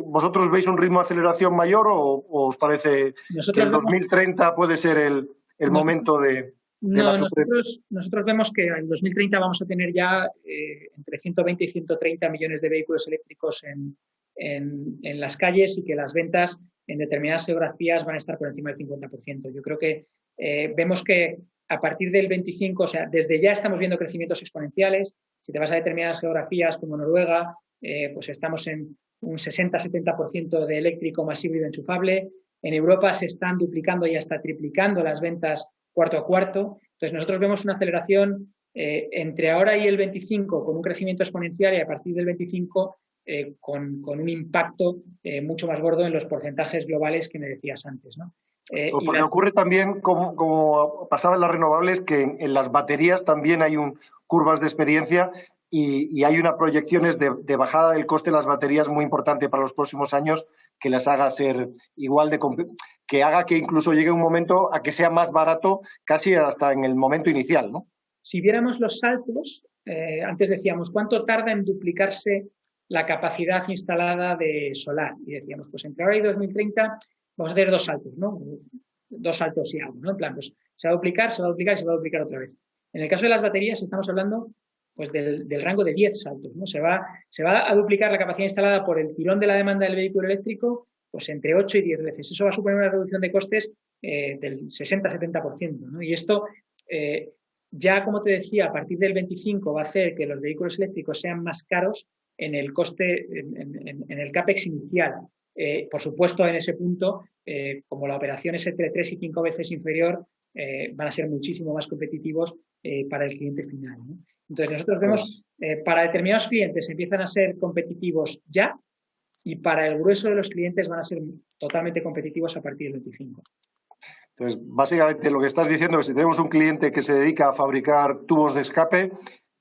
¿Vosotros veis un ritmo de aceleración mayor o os parece que el 2030 puede ser el momento de la nosotros vemos que en 2030 vamos a tener ya entre 120 y 130 millones de vehículos eléctricos en las calles, y que las ventas en determinadas geografías van a estar por encima del 50%. Yo creo que vemos que a partir del 25, o sea, desde ya estamos viendo crecimientos exponenciales. Si te vas a determinadas geografías como Noruega, pues estamos en un 60-70% de eléctrico más híbrido enchufable. En Europa se están duplicando y hasta triplicando las ventas cuarto a cuarto. Entonces, nosotros vemos una aceleración entre ahora y el 25 con un crecimiento exponencial, y a partir del 25 con un impacto mucho más gordo en los porcentajes globales que me decías antes, ¿no? Porque ocurre también, como pasaba en las renovables, que en las baterías también hay curvas de experiencia y hay unas proyecciones de bajada del coste de las baterías muy importante para los próximos años, que las haga ser igual que haga que incluso llegue un momento a que sea más barato casi hasta en el momento inicial, ¿no? Si viéramos los saltos, antes decíamos, ¿cuánto tarda en duplicarse la capacidad instalada de solar? Y decíamos, pues entre ahora y 2030 vamos a tener dos saltos, ¿no? Dos saltos y algo, ¿no? En plan, pues se va a duplicar, se va a duplicar y se va a duplicar otra vez. En el caso de las baterías estamos hablando pues del rango de 10 saltos, ¿no? Se va a duplicar la capacidad instalada por el tirón de la demanda del vehículo eléctrico pues entre 8 y 10 veces. Eso va a suponer una reducción de costes del 60-70%, ¿no? Y esto ya, como te decía, a partir del 25 va a hacer que los vehículos eléctricos sean más caros en el coste, en el CAPEX inicial. Por supuesto, en ese punto, como la operación es entre 3 y 5 veces inferior, van a ser muchísimo más competitivos para el cliente final, ¿no? Entonces, nosotros vemos, para determinados clientes empiezan a ser competitivos ya, y para el grueso de los clientes van a ser totalmente competitivos a partir del 25. Entonces, básicamente lo que estás diciendo es que si tenemos un cliente que se dedica a fabricar tubos de escape,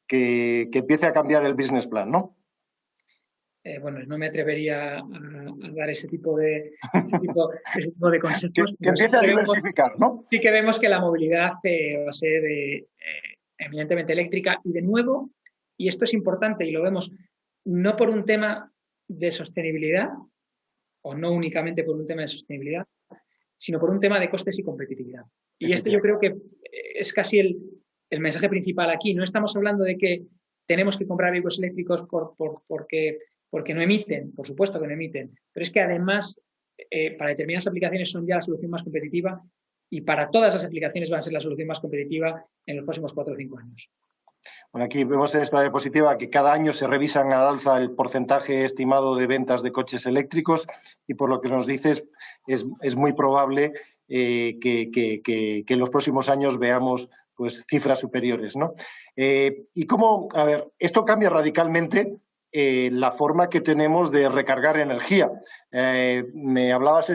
que empiece a cambiar el business plan, ¿no? Bueno, no me atrevería a dar ese tipo de consejos. que empiece a diversificar, ¿no? Sí que vemos que la movilidad va a ser eminentemente eléctrica, y de nuevo, y esto es importante y lo vemos no por un tema de sostenibilidad, o no únicamente por un tema de sostenibilidad, sino por un tema de costes y competitividad. Y este yo creo que es casi el mensaje principal aquí. No estamos hablando de que tenemos que comprar vehículos eléctricos porque no emiten, por supuesto que no emiten, pero es que además para determinadas aplicaciones son ya la solución más competitiva, y para todas las aplicaciones van a ser la solución más competitiva en los próximos 4 o 5 años. Bueno, aquí vemos en esta diapositiva que cada año se revisan al alza el porcentaje estimado de ventas de coches eléctricos y por lo que nos dices es muy probable que en los próximos años veamos pues cifras superiores, ¿no? Y cómo, a ver, esto cambia radicalmente la forma que tenemos de recargar energía. Me hablabas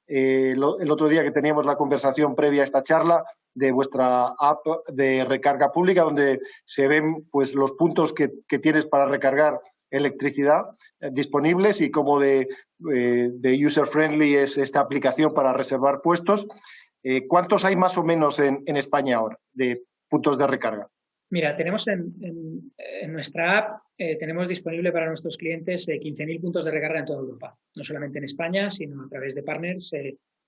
el otro día que teníamos la conversación previa a esta charla de vuestra app de recarga pública, donde se ven pues los puntos que tienes para recargar electricidad disponibles y cómo de user-friendly es esta aplicación para reservar puestos. ¿Cuántos hay más o menos en España ahora de puntos de recarga? Mira, tenemos en nuestra app, tenemos disponible para nuestros clientes 15.000 puntos de recarga en toda Europa. No solamente en España, sino a través de partners.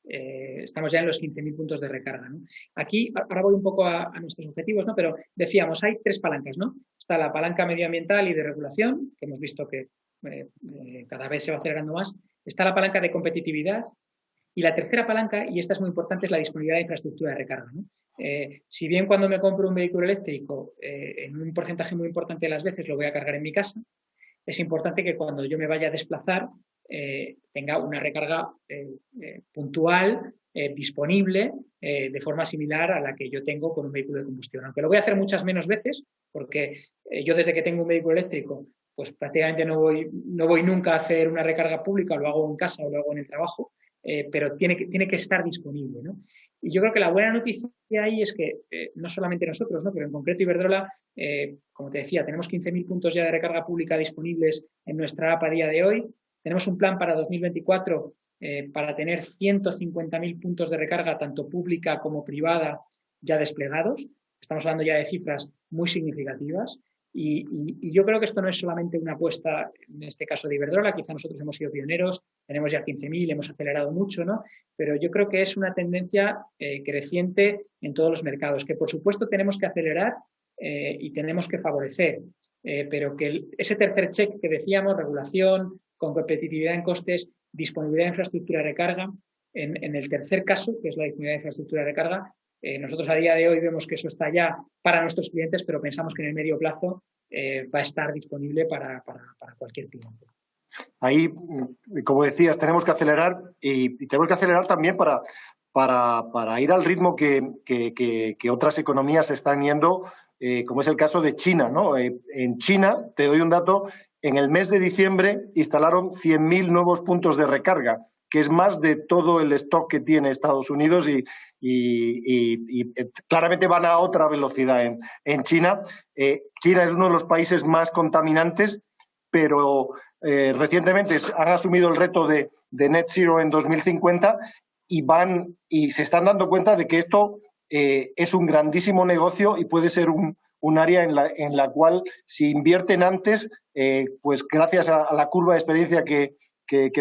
Estamos ya en los 15.000 puntos de recarga, ¿no? Aquí, ahora voy un poco a nuestros objetivos, ¿no? Pero decíamos, hay 3 palancas, ¿no? Está la palanca medioambiental y de regulación, que hemos visto que cada vez se va acelerando más. Está la palanca de competitividad. Y la tercera palanca, y esta es muy importante, es la disponibilidad de infraestructura de recarga, ¿no? Si bien cuando me compro un vehículo eléctrico, en un porcentaje muy importante de las veces lo voy a cargar en mi casa, es importante que cuando yo me vaya a desplazar tenga una recarga puntual, disponible, de forma similar a la que yo tengo con un vehículo de combustión. Aunque lo voy a hacer muchas menos veces, porque yo desde que tengo un vehículo eléctrico, pues prácticamente no voy nunca a hacer una recarga pública, lo hago en casa o lo hago en el trabajo, pero tiene que estar disponible, ¿no? Y yo creo que la buena noticia ahí es que no solamente nosotros, ¿no? Pero en concreto Iberdrola, como te decía, tenemos 15.000 puntos ya de recarga pública disponibles en nuestra app a día de hoy. Tenemos un plan para 2024 para tener 150.000 puntos de recarga, tanto pública como privada, ya desplegados. Estamos hablando ya de cifras muy significativas. Y yo creo que esto no es solamente una apuesta, en este caso de Iberdrola, quizá nosotros hemos sido pioneros, tenemos ya 15.000, hemos acelerado mucho, ¿no? Pero yo creo que es una tendencia creciente en todos los mercados, que por supuesto tenemos que acelerar y tenemos que favorecer, pero que ese tercer check que decíamos, regulación, con competitividad en costes, disponibilidad de infraestructura de recarga, en el tercer caso, que es la disponibilidad de infraestructura de recarga, nosotros a día de hoy vemos que eso está ya para nuestros clientes, pero pensamos que en el medio plazo va a estar disponible para cualquier cliente. Ahí, como decías, tenemos que acelerar y tenemos que acelerar también para ir al ritmo que otras economías están yendo, como es el caso de China, ¿no? En China, te doy un dato, en el mes de diciembre instalaron 100.000 nuevos puntos de recarga, que es más de todo el stock que tiene Estados Unidos y claramente van a otra velocidad en China. China es uno de los países más contaminantes, pero recientemente han asumido el reto de Net Zero en 2050 y se están dando cuenta de que esto es un grandísimo negocio y puede ser un área en la cual si invierten antes, pues gracias a la curva de experiencia que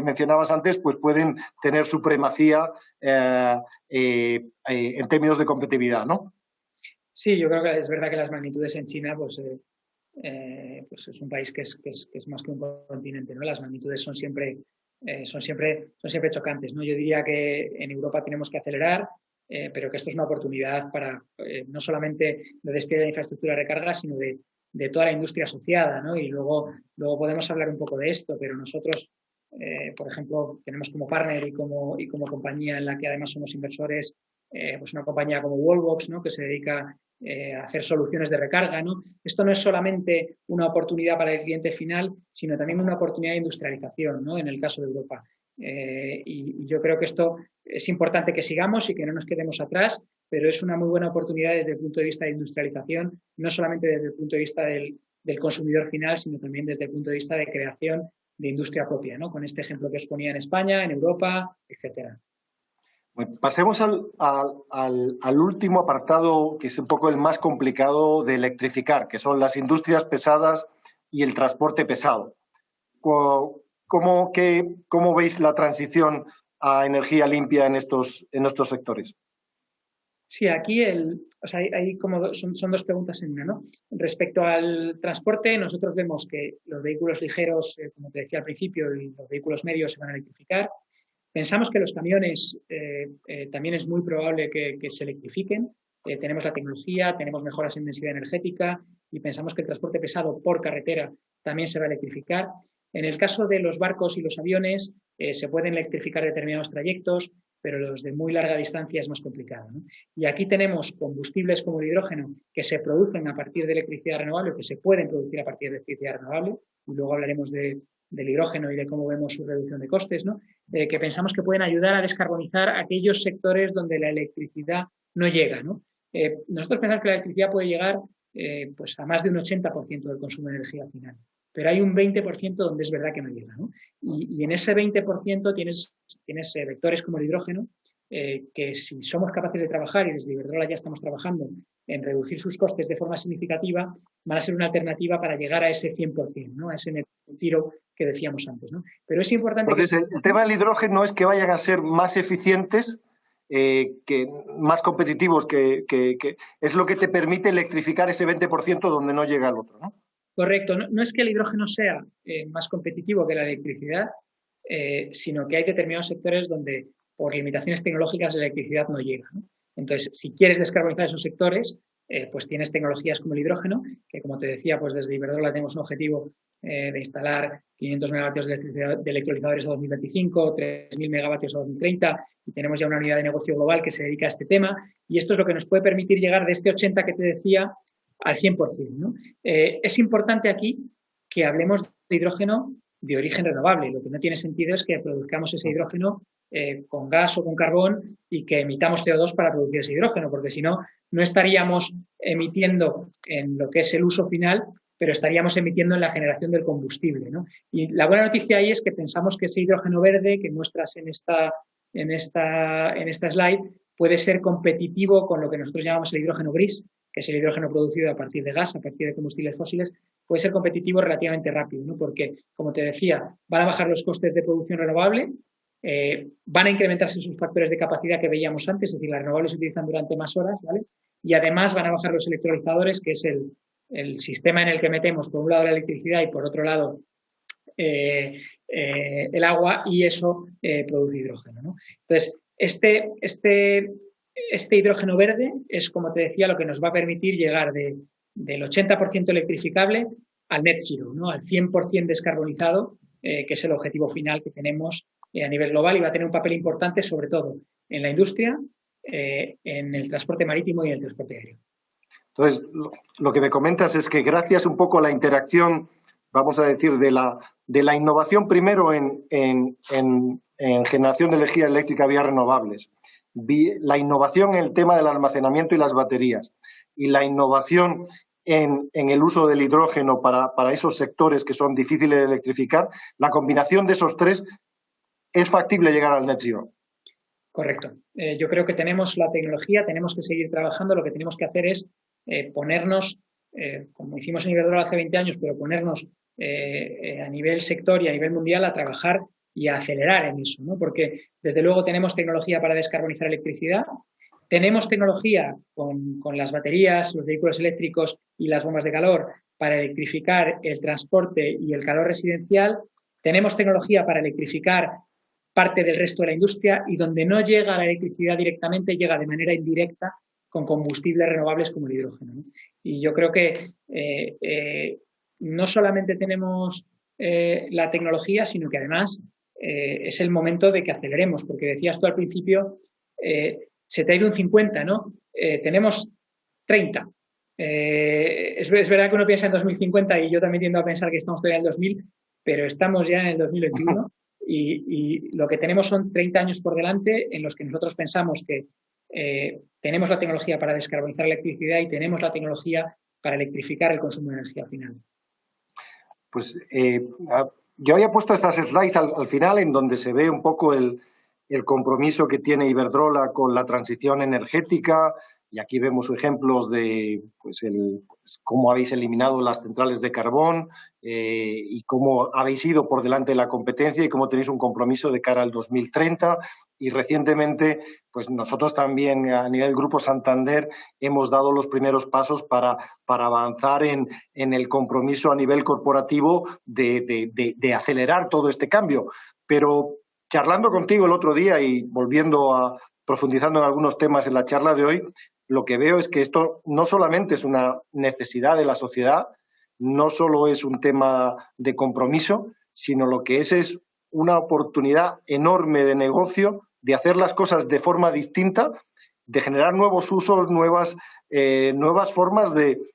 mencionabas antes, pues pueden tener supremacía en términos de competitividad, ¿no? Sí, yo creo que es verdad que las magnitudes en China, pues es un país que es más que un continente, ¿no? Las magnitudes son siempre chocantes, ¿no? Yo diría que en Europa tenemos que acelerar, pero que esto es una oportunidad para no solamente de despliegue de infraestructura de recarga, sino de toda la industria asociada, ¿no? Y luego podemos hablar un poco de esto, pero nosotros por ejemplo, tenemos como partner y como compañía en la que además somos inversores, pues una compañía como Wallbox, ¿no? Que se dedica a hacer soluciones de recarga, ¿no? Esto no es solamente una oportunidad para el cliente final, sino también una oportunidad de industrialización, ¿no? En el caso de Europa. Y yo creo que esto es importante que sigamos y que no nos quedemos atrás, pero es una muy buena oportunidad desde el punto de vista de industrialización, no solamente desde el punto de vista del consumidor final, sino también desde el punto de vista de creación de industria propia, ¿no? Con este ejemplo que os ponía en España, en Europa, etcétera. Bueno, pasemos al último apartado, que es un poco el más complicado de electrificar, que son las industrias pesadas y el transporte pesado. ¿Cómo veis la transición a energía limpia en estos sectores? Sí, aquí son 2 preguntas en una, ¿no? Respecto al transporte, nosotros vemos que los vehículos ligeros, como te decía al principio, y los vehículos medios se van a electrificar. Pensamos que los camiones también es muy probable que se electrifiquen. Tenemos la tecnología, tenemos mejoras en densidad energética y pensamos que el transporte pesado por carretera también se va a electrificar. En el caso de los barcos y los aviones, se pueden electrificar determinados trayectos, pero los de muy larga distancia es más complicado, ¿no? Y aquí tenemos combustibles como el hidrógeno que se producen a partir de electricidad renovable, que se pueden producir a partir de electricidad renovable, y luego hablaremos del hidrógeno y de cómo vemos su reducción de costes, ¿no? Que pensamos que pueden ayudar a descarbonizar aquellos sectores donde la electricidad no llega, ¿no? Nosotros pensamos que la electricidad puede llegar pues a más de un 80% del consumo de energía final, pero hay un 20% donde es verdad que no llega, ¿no? Y en ese 20% tienes vectores como el hidrógeno, que si somos capaces de trabajar, y desde Iberdrola ya estamos trabajando en reducir sus costes de forma significativa, van a ser una alternativa para llegar a ese 100%, ¿no? A ese net zero que decíamos antes, ¿no? Pero es importante... Entonces, el tema del hidrógeno es que vayan a ser más eficientes, más competitivos, que es lo que te permite electrificar ese 20% donde no llega el otro, ¿no? Correcto. No es que el hidrógeno sea más competitivo que la electricidad, sino que hay determinados sectores donde por limitaciones tecnológicas la electricidad no llega, ¿no? Entonces, si quieres descarbonizar esos sectores, pues tienes tecnologías como el hidrógeno, que como te decía, pues desde Iberdrola tenemos un objetivo de instalar 500 megavatios de electrolizadores a 2025, 3.000 megavatios a 2030, y tenemos ya una unidad de negocio global que se dedica a este tema, y esto es lo que nos puede permitir llegar de este 80 que te decía al 100%, ¿no? Es importante aquí que hablemos de hidrógeno de origen renovable. Lo que no tiene sentido es que produzcamos ese hidrógeno con gas o con carbón y que emitamos CO2 para producir ese hidrógeno, porque si no, no estaríamos emitiendo en lo que es el uso final, pero estaríamos emitiendo en la generación del combustible, ¿no? Y la buena noticia ahí es que pensamos que ese hidrógeno verde que muestras en esta slide puede ser competitivo con lo que nosotros llamamos el hidrógeno gris, que es el hidrógeno producido a partir de gas, a partir de combustibles fósiles, puede ser competitivo relativamente rápido, ¿no? Porque, como te decía, van a bajar los costes de producción renovable, van a incrementarse sus factores de capacidad que veíamos antes, es decir, las renovables se utilizan durante más horas, ¿vale? Y además van a bajar los electrolizadores, que es el sistema en el que metemos, por un lado, la electricidad y por otro lado, el agua, y eso produce hidrógeno, ¿no? Entonces, este hidrógeno verde es, como te decía, lo que nos va a permitir llegar del 80% electrificable al net zero, ¿no? Al 100% descarbonizado, que es el objetivo final que tenemos a nivel global, y va a tener un papel importante, sobre todo en la industria, en el transporte marítimo y en el transporte aéreo. Entonces, lo que me comentas es que gracias un poco a la interacción, vamos a decir, de la innovación primero en generación de energía eléctrica vía renovables, la innovación en el tema del almacenamiento y las baterías, y la innovación en el uso del hidrógeno para esos sectores que son difíciles de electrificar, la combinación de esos tres, ¿es factible llegar al net zero? Correcto. Yo creo que tenemos la tecnología, tenemos que seguir trabajando. Lo que tenemos que hacer es ponernos, como hicimos en Iberdrola hace 20 años, pero ponernos a nivel sector y a nivel mundial a trabajar y a acelerar en eso, ¿no? Porque, desde luego, tenemos tecnología para descarbonizar electricidad, tenemos tecnología con las baterías, los vehículos eléctricos y las bombas de calor para electrificar el transporte y el calor residencial, tenemos tecnología para electrificar parte del resto de la industria, y donde no llega la electricidad directamente, llega de manera indirecta con combustibles renovables como el hidrógeno, ¿no? Y yo creo que no solamente tenemos la tecnología, sino que además es el momento de que aceleremos, porque decías tú al principio, se te ha ido un 50, ¿no? Tenemos 30. Es verdad que uno piensa en 2050, y yo también tiendo a pensar que estamos todavía en el 2000, pero estamos ya en el 2021. Y lo que tenemos son 30 años por delante en los que nosotros pensamos que tenemos la tecnología para descarbonizar la electricidad y tenemos la tecnología para electrificar el consumo de energía final. Pues yo había puesto estas slides al final, en donde se ve un poco el compromiso que tiene Iberdrola con la transición energética, y aquí vemos ejemplos de cómo habéis eliminado las centrales de carbón y cómo habéis ido por delante de la competencia y cómo tenéis un compromiso de cara al 2030. Y recientemente, pues nosotros también a nivel Grupo Santander hemos dado los primeros pasos para avanzar en el compromiso a nivel corporativo de acelerar todo este cambio. Pero charlando contigo el otro día y profundizando en algunos temas en la charla de hoy, lo que veo es que esto no solamente es una necesidad de la sociedad, no solo es un tema de compromiso, sino lo que es una oportunidad enorme de negocio, de hacer las cosas de forma distinta, de generar nuevos usos, nuevas formas en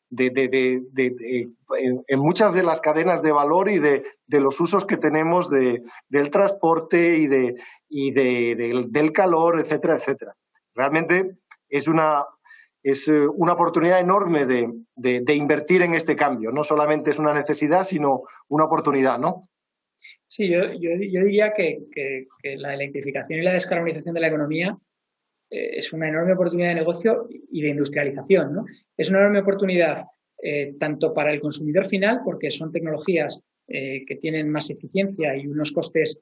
muchas de las cadenas de valor y de los usos que tenemos del transporte y del calor, etcétera, etcétera. Realmente es una oportunidad enorme de invertir en este cambio. No solamente es una necesidad, sino una oportunidad, ¿no? Sí, yo diría que la electrificación y la descarbonización de la economía es una enorme oportunidad de negocio y de industrialización, ¿no? Es una enorme oportunidad tanto para el consumidor final, porque son tecnologías que tienen más eficiencia y unos costes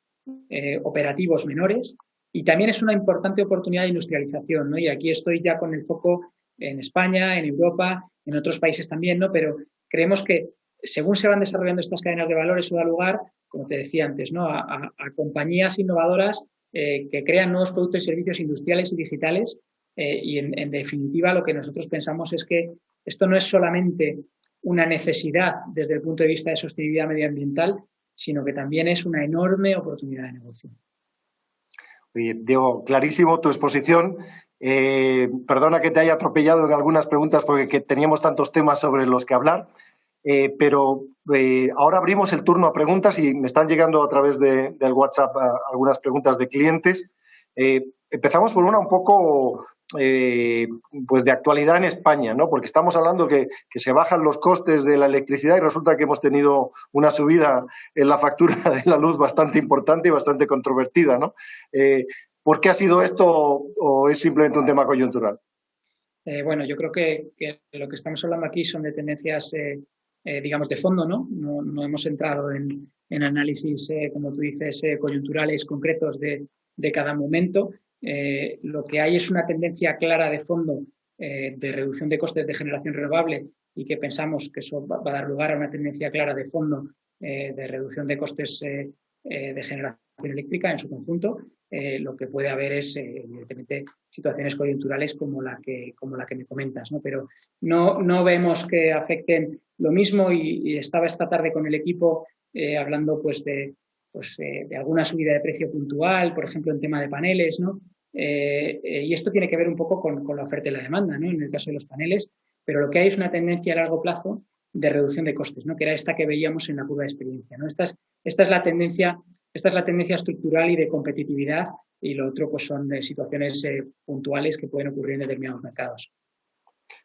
operativos menores, y también es una importante oportunidad de industrialización, ¿no? Y aquí estoy ya con el foco en España, en Europa, en otros países también, ¿no? Pero creemos que según se van desarrollando estas cadenas de valor, eso da lugar, como te decía antes, ¿no? a compañías innovadoras que crean nuevos productos y servicios industriales y digitales y en definitiva lo que nosotros pensamos es que esto no es solamente una necesidad desde el punto de vista de sostenibilidad medioambiental, sino que también es una enorme oportunidad de negocio. Oye, Diego, clarísimo tu exposición. Perdona que te haya atropellado en algunas preguntas porque teníamos tantos temas sobre los que hablar. Pero ahora abrimos el turno a preguntas y me están llegando a través del WhatsApp algunas preguntas de clientes. Empezamos por una un poco pues de actualidad en España, ¿no? Porque estamos hablando que se bajan los costes de la electricidad y resulta que hemos tenido una subida en la factura de la luz bastante importante y bastante controvertida, ¿no? ¿Por qué ha sido esto o es simplemente un tema coyuntural? Bueno, yo creo que lo que estamos hablando aquí son de tendencias digamos, de fondo, ¿no? No hemos entrado en análisis, como tú dices, coyunturales concretos de cada momento. Lo que hay es una tendencia clara de fondo de reducción de costes de generación renovable y que pensamos que eso va a dar lugar a una tendencia clara de fondo de reducción de costes de generación eléctrica en su conjunto. Lo que puede haber es, evidentemente, situaciones coyunturales como la que me comentas, ¿no? Pero no vemos que afecten lo mismo y estaba esta tarde con el equipo hablando pues de alguna subida de precio puntual, por ejemplo, en tema de paneles, ¿no? Y esto tiene que ver un poco con la oferta y la demanda, ¿no? En el caso de los paneles, pero lo que hay es una tendencia a largo plazo de reducción de costes, ¿no? Que era esta que veíamos en la curva de experiencia, ¿no? Esta es la tendencia estructural y de competitividad y lo otro pues son situaciones puntuales que pueden ocurrir en determinados mercados.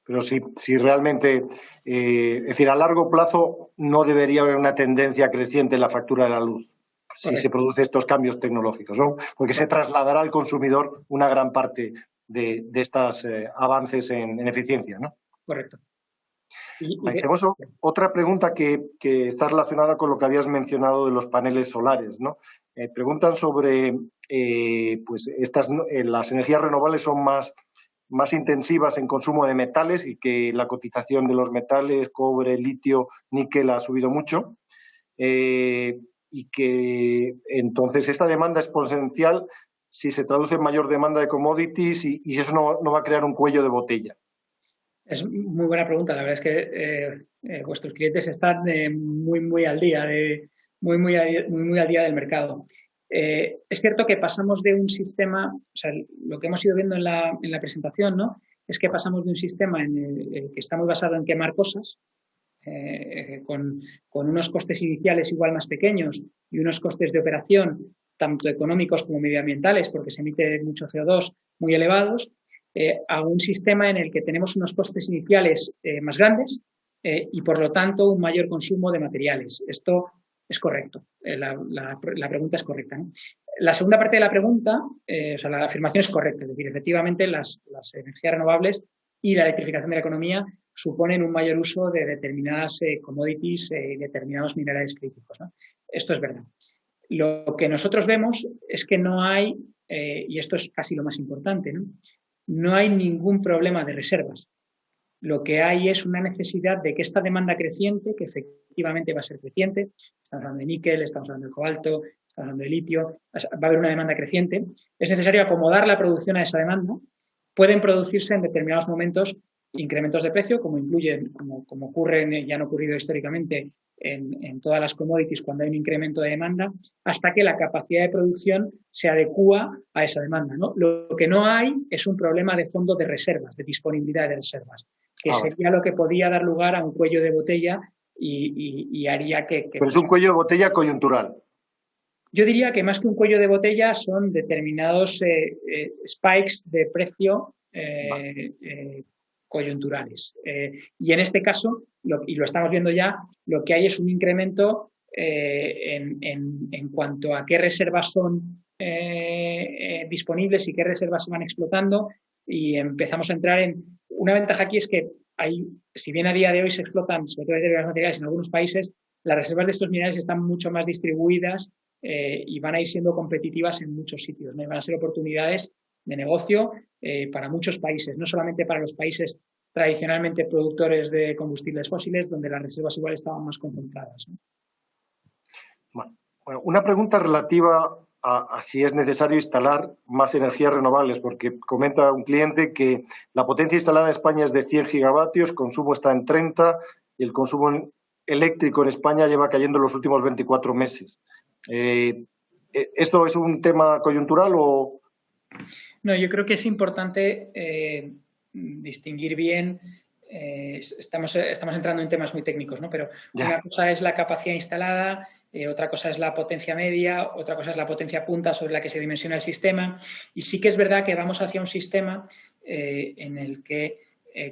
Pero si realmente, es decir, a largo plazo no debería haber una tendencia creciente en la factura de la luz si se producen estos cambios tecnológicos, ¿no? Porque se trasladará al consumidor una gran parte de estos avances en eficiencia, ¿no? Correcto. Tenemos otra pregunta que está relacionada con lo que habías mencionado de los paneles solares, ¿no? Preguntan sobre pues las energías renovables son más intensivas en consumo de metales y que la cotización de los metales, cobre, litio, níquel ha subido mucho y que entonces esta demanda es potencial si se traduce en mayor demanda de commodities y eso no va a crear un cuello de botella. Es muy buena pregunta. La verdad es que vuestros clientes están muy al día, muy al día del mercado. Es cierto que pasamos de un sistema, o sea, lo que hemos ido viendo en la presentación, ¿no? Es que pasamos de un sistema en el que está muy basado en quemar cosas, con unos costes iniciales igual más pequeños y unos costes de operación, tanto económicos como medioambientales, porque se emite mucho CO2, muy elevados, a un sistema en el que tenemos unos costes iniciales más grandes y, por lo tanto, un mayor consumo de materiales. Esto es correcto. La pregunta es correcta, ¿no? La segunda parte de la pregunta, o sea, la afirmación es correcta. Es decir, efectivamente, las energías renovables y la electrificación de la economía suponen un mayor uso de determinadas commodities y determinados minerales críticos, ¿no? Esto es verdad. Lo que nosotros vemos es que no hay, y esto es casi lo más importante, ¿no? No hay ningún problema de reservas. lo que hay es una necesidad de que esta demanda creciente, que efectivamente va a ser creciente, estamos hablando de níquel, estamos hablando de cobalto, estamos hablando de litio, va a haber una demanda creciente, es necesario acomodar la producción a esa demanda. Pueden producirse en determinados momentos incrementos de precio, como incluyen, como ocurren, ya han ocurrido históricamente en todas las commodities cuando hay un incremento de demanda, hasta que la capacidad de producción se adecúa a esa demanda, ¿no? Lo que no hay es un problema de fondo de reservas, de disponibilidad de reservas, que sería lo que podía dar lugar a un cuello de botella y haría que... Pero es un cuello de botella coyuntural. Yo diría que más que un cuello de botella son determinados spikes de precio coyunturales. Y en este caso, y lo estamos viendo ya, lo que hay es un incremento en cuanto a qué reservas son disponibles y qué reservas se van explotando, y empezamos a entrar en... Una ventaja aquí es que si bien a día de hoy se explotan, sobre todo determinados materiales en algunos países, las reservas de estos minerales están mucho más distribuidas y van a ir siendo competitivas en muchos sitios, ¿no? Y van a ser oportunidades de negocio para muchos países, no solamente para los países tradicionalmente productores de combustibles fósiles, donde las reservas igual estaban más concentradas, ¿no? Bueno, una pregunta relativa a si es necesario instalar más energías renovables, porque comenta un cliente que la potencia instalada en España es de 100 gigavatios, consumo está en 30 y el consumo eléctrico en España lleva cayendo en los últimos 24 meses. ¿Esto es un tema coyuntural o...? No, yo creo que es importante distinguir bien. Estamos entrando en temas muy técnicos, ¿no? Pero una cosa es la capacidad instalada, otra cosa es la potencia media, otra cosa es la potencia punta sobre la que se dimensiona el sistema. Y sí que es verdad que vamos hacia un sistema en el que,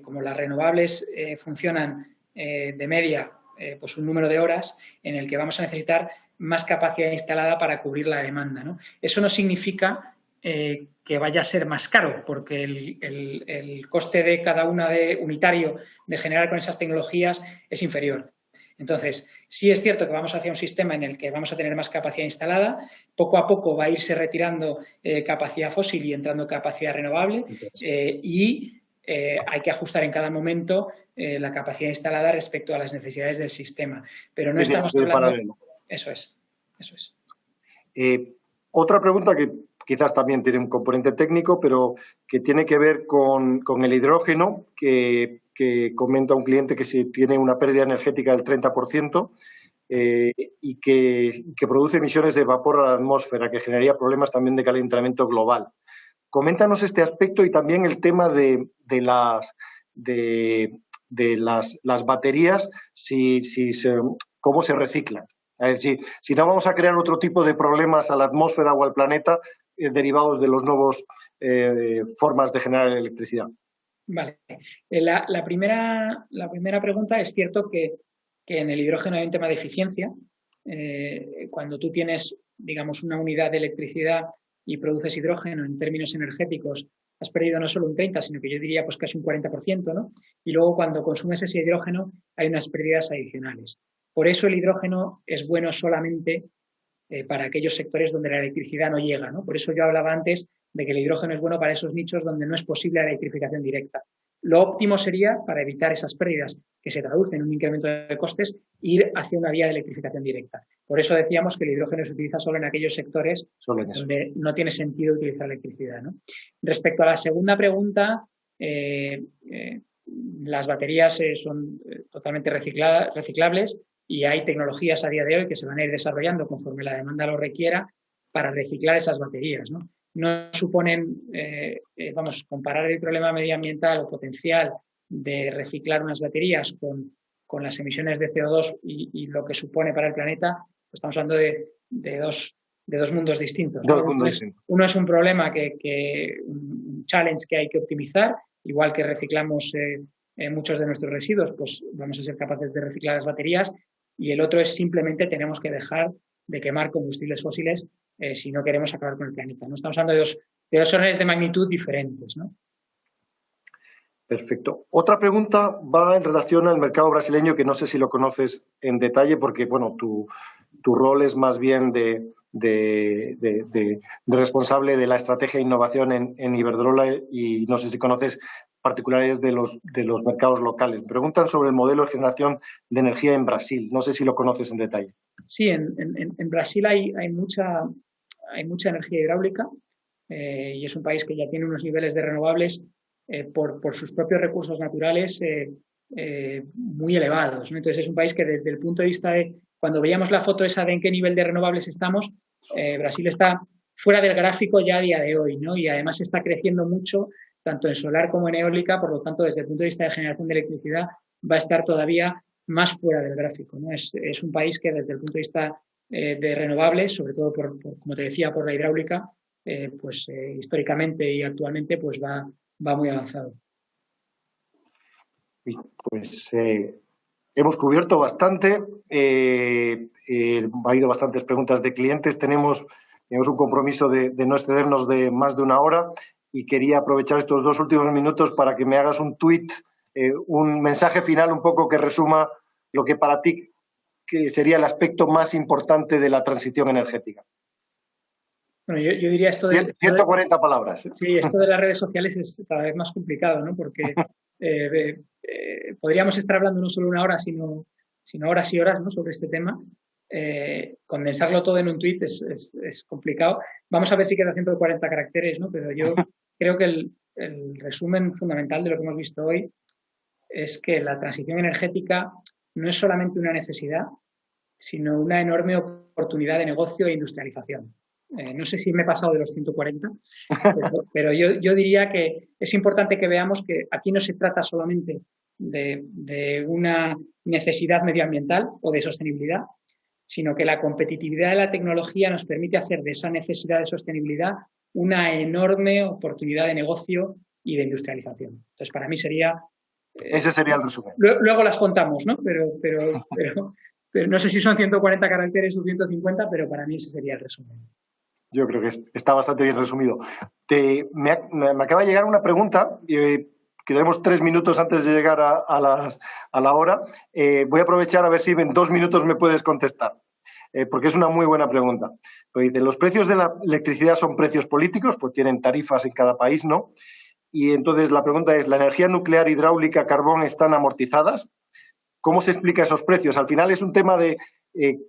como las renovables funcionan de media pues un número de horas, en el que vamos a necesitar más capacidad instalada para cubrir la demanda, ¿no? Eso no significa que vaya a ser más caro, porque el coste de cada una unitario de generar con esas tecnologías es inferior. Entonces, sí es cierto que vamos hacia un sistema en el que vamos a tener más capacidad instalada, poco a poco va a irse retirando capacidad fósil y entrando capacidad renovable, y hay que ajustar en cada momento la capacidad instalada respecto a las necesidades del sistema. Pero no estamos hablando... Eso es. Otra pregunta que quizás también tiene un componente técnico, pero que tiene que ver con el hidrógeno, que comenta un cliente que si tiene una pérdida energética del 30% y que produce emisiones de vapor a la atmósfera, que generaría problemas también de calentamiento global. Coméntanos este aspecto y también el tema de las baterías, cómo se reciclan. Es decir, si no vamos a crear otro tipo de problemas a la atmósfera o al planeta derivados de los nuevos formas de generar electricidad. Vale. La primera pregunta, es cierto que en el hidrógeno hay un tema de eficiencia. Cuando tú tienes, digamos, una unidad de electricidad y produces hidrógeno en términos energéticos, has perdido no solo un 30%, sino que yo diría pues casi un 40%, ¿no? Y luego cuando consumes ese hidrógeno hay unas pérdidas adicionales. Por eso el hidrógeno es bueno solamente para aquellos sectores donde la electricidad no llega, ¿no? Por eso yo hablaba antes de que el hidrógeno es bueno para esos nichos donde no es posible la electrificación directa. Lo óptimo sería, para evitar esas pérdidas que se traducen en un incremento de costes, ir hacia una vía de electrificación directa. Por eso decíamos que el hidrógeno se utiliza solo en aquellos sectores donde no tiene sentido utilizar electricidad, ¿no? Respecto a la segunda pregunta, las baterías son totalmente reciclables y hay tecnologías a día de hoy que se van a ir desarrollando conforme la demanda lo requiera para reciclar esas baterías, ¿no? No suponen, comparar el problema medioambiental o potencial de reciclar unas baterías con las emisiones de CO2 y lo que supone para el planeta, pues estamos hablando de dos mundos distintos, ¿no? Uno es un problema un challenge que hay que optimizar, igual que reciclamos muchos de nuestros residuos, pues vamos a ser capaces de reciclar las baterías, y el otro es simplemente tenemos que dejar de quemar combustibles fósiles si no queremos acabar con el planeta, ¿no? Estamos hablando de dos órdenes de magnitud diferentes, ¿no? Perfecto. Otra pregunta va en relación al mercado brasileño, que no sé si lo conoces en detalle, porque bueno, tu rol es más bien de responsable de la estrategia de innovación en Iberdrola, y no sé si conoces particulares de los mercados locales. Me preguntan sobre el modelo de generación de energía en Brasil. No sé si lo conoces en detalle. Sí, en Brasil hay mucha energía hidráulica y es un país que ya tiene unos niveles de renovables por sus propios recursos naturales muy elevados, ¿no? Entonces es un país que desde el punto de vista de, cuando veíamos la foto esa de en qué nivel de renovables estamos, Brasil está fuera del gráfico ya a día de hoy, ¿no? Y además está creciendo mucho tanto en solar como en eólica, por lo tanto desde el punto de vista de generación de electricidad va a estar todavía más fuera del gráfico, ¿no? Es un país que desde el punto de vista de renovables, sobre todo como te decía, por la hidráulica, históricamente y actualmente pues va muy avanzado. Pues hemos cubierto bastante, ha habido bastantes preguntas de clientes, tenemos un compromiso de no excedernos de más de una hora, y quería aprovechar estos 2 últimos minutos para que me hagas un tuit, un mensaje final un poco que resuma lo que para ti que sería el aspecto más importante de la transición energética. Bueno, yo diría esto de... 140 palabras. Sí, esto de las redes sociales es cada vez más complicado, ¿no? Porque podríamos estar hablando no solo una hora, sino horas y horas, ¿no?, sobre este tema. Condensarlo todo en un tuit es complicado. Vamos a ver si queda 140 caracteres, ¿no? Pero yo creo que el resumen fundamental de lo que hemos visto hoy es que la transición energética no es solamente una necesidad, sino una enorme oportunidad de negocio e industrialización. No sé si me he pasado de los 140, pero yo diría que es importante que veamos que aquí no se trata solamente de una necesidad medioambiental o de sostenibilidad, sino que la competitividad de la tecnología nos permite hacer de esa necesidad de sostenibilidad una enorme oportunidad de negocio y de industrialización. Entonces, para mí sería... Ese sería el resumen. Luego las contamos, ¿no? Pero no sé si son 140 caracteres o 150, pero para mí ese sería el resumen. Yo creo que está bastante bien resumido. Me acaba de llegar una pregunta, que tenemos 3 minutos antes de llegar a la hora. Voy a aprovechar a ver si en 2 minutos me puedes contestar, porque es una muy buena pregunta. Pues dice, ¿los precios de la electricidad son precios políticos? Pues tienen tarifas en cada país, ¿no? Y entonces la pregunta es, ¿la energía nuclear, hidráulica, carbón están amortizadas? ¿Cómo se explica esos precios? Al final es un tema de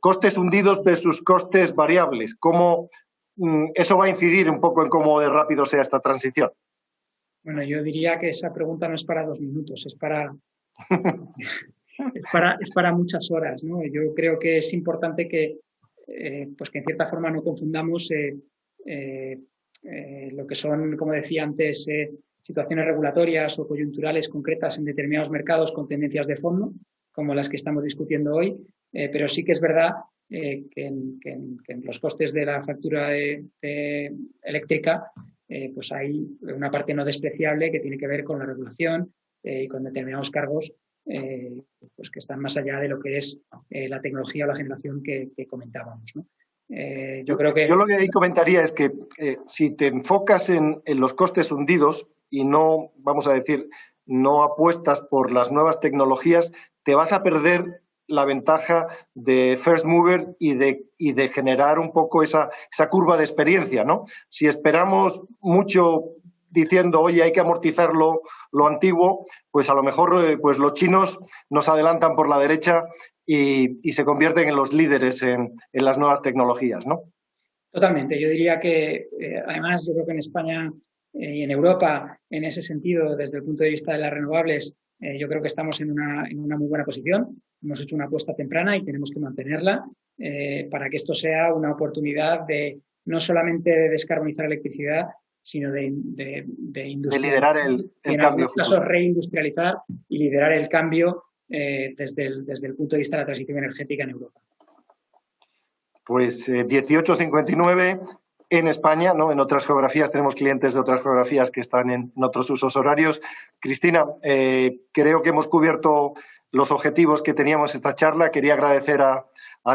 costes hundidos versus costes variables. ¿Cómo eso va a incidir un poco en cómo de rápido sea esta transición? Bueno, yo diría que esa pregunta no es para 2 minutos, es para muchas horas, ¿no? Yo creo que es importante que en cierta forma no confundamos lo que son, como decía antes, situaciones regulatorias o coyunturales concretas en determinados mercados con tendencias de fondo, como las que estamos discutiendo hoy, pero sí que es verdad que en los costes de la factura eléctrica pues hay una parte no despreciable que tiene que ver con la regulación y con determinados cargos pues que están más allá de lo que es la tecnología o la generación que comentábamos, ¿no? Yo creo que... Yo lo que ahí comentaría es que si te enfocas en los costes hundidos y no, vamos a decir, no apuestas por las nuevas tecnologías, te vas a perder la ventaja de first mover y de generar un poco esa curva de experiencia, ¿no? Si esperamos mucho diciendo, oye, hay que amortizar lo antiguo, pues a lo mejor pues los chinos nos adelantan por la derecha y se convierten en los líderes en las nuevas tecnologías, ¿no? Totalmente. Yo diría que, además, yo creo que en España y en Europa, en ese sentido, desde el punto de vista de las renovables, yo creo que estamos en una muy buena posición. Hemos hecho una apuesta temprana y tenemos que mantenerla para que esto sea una oportunidad de no solamente de descarbonizar electricidad, sino de liderar el cambio. En caso, reindustrializar y liderar el cambio desde el punto de vista de la transición energética en Europa. Pues 18:59 en España, ¿no? En otras geografías tenemos clientes de otras geografías que están en otros usos horarios. Cristina, creo que hemos cubierto los objetivos que teníamos esta charla. Quería agradecer a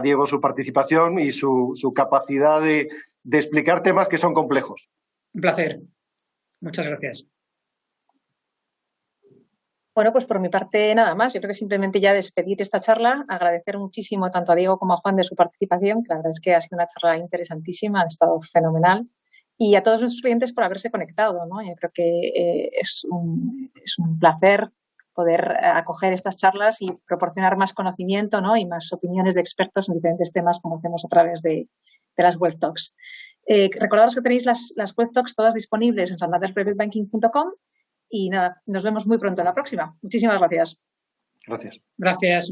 Diego su participación y su capacidad de explicar temas que son complejos. Un placer. Muchas gracias. Bueno, pues por mi parte nada más. Yo creo que simplemente ya despedir esta charla, agradecer muchísimo tanto a Diego como a Juan de su participación, que la verdad es que ha sido una charla interesantísima, ha estado fenomenal. Y a todos nuestros clientes por haberse conectado, ¿no? Yo creo que es un placer poder acoger estas charlas y proporcionar más conocimiento, ¿no? Y más opiniones de expertos en diferentes temas como hacemos a través de las Web Talks. Recordaros que tenéis las Web Talks todas disponibles en santanderprivatebanking.com y nada, nos vemos muy pronto en la próxima. Muchísimas gracias. Gracias. Gracias.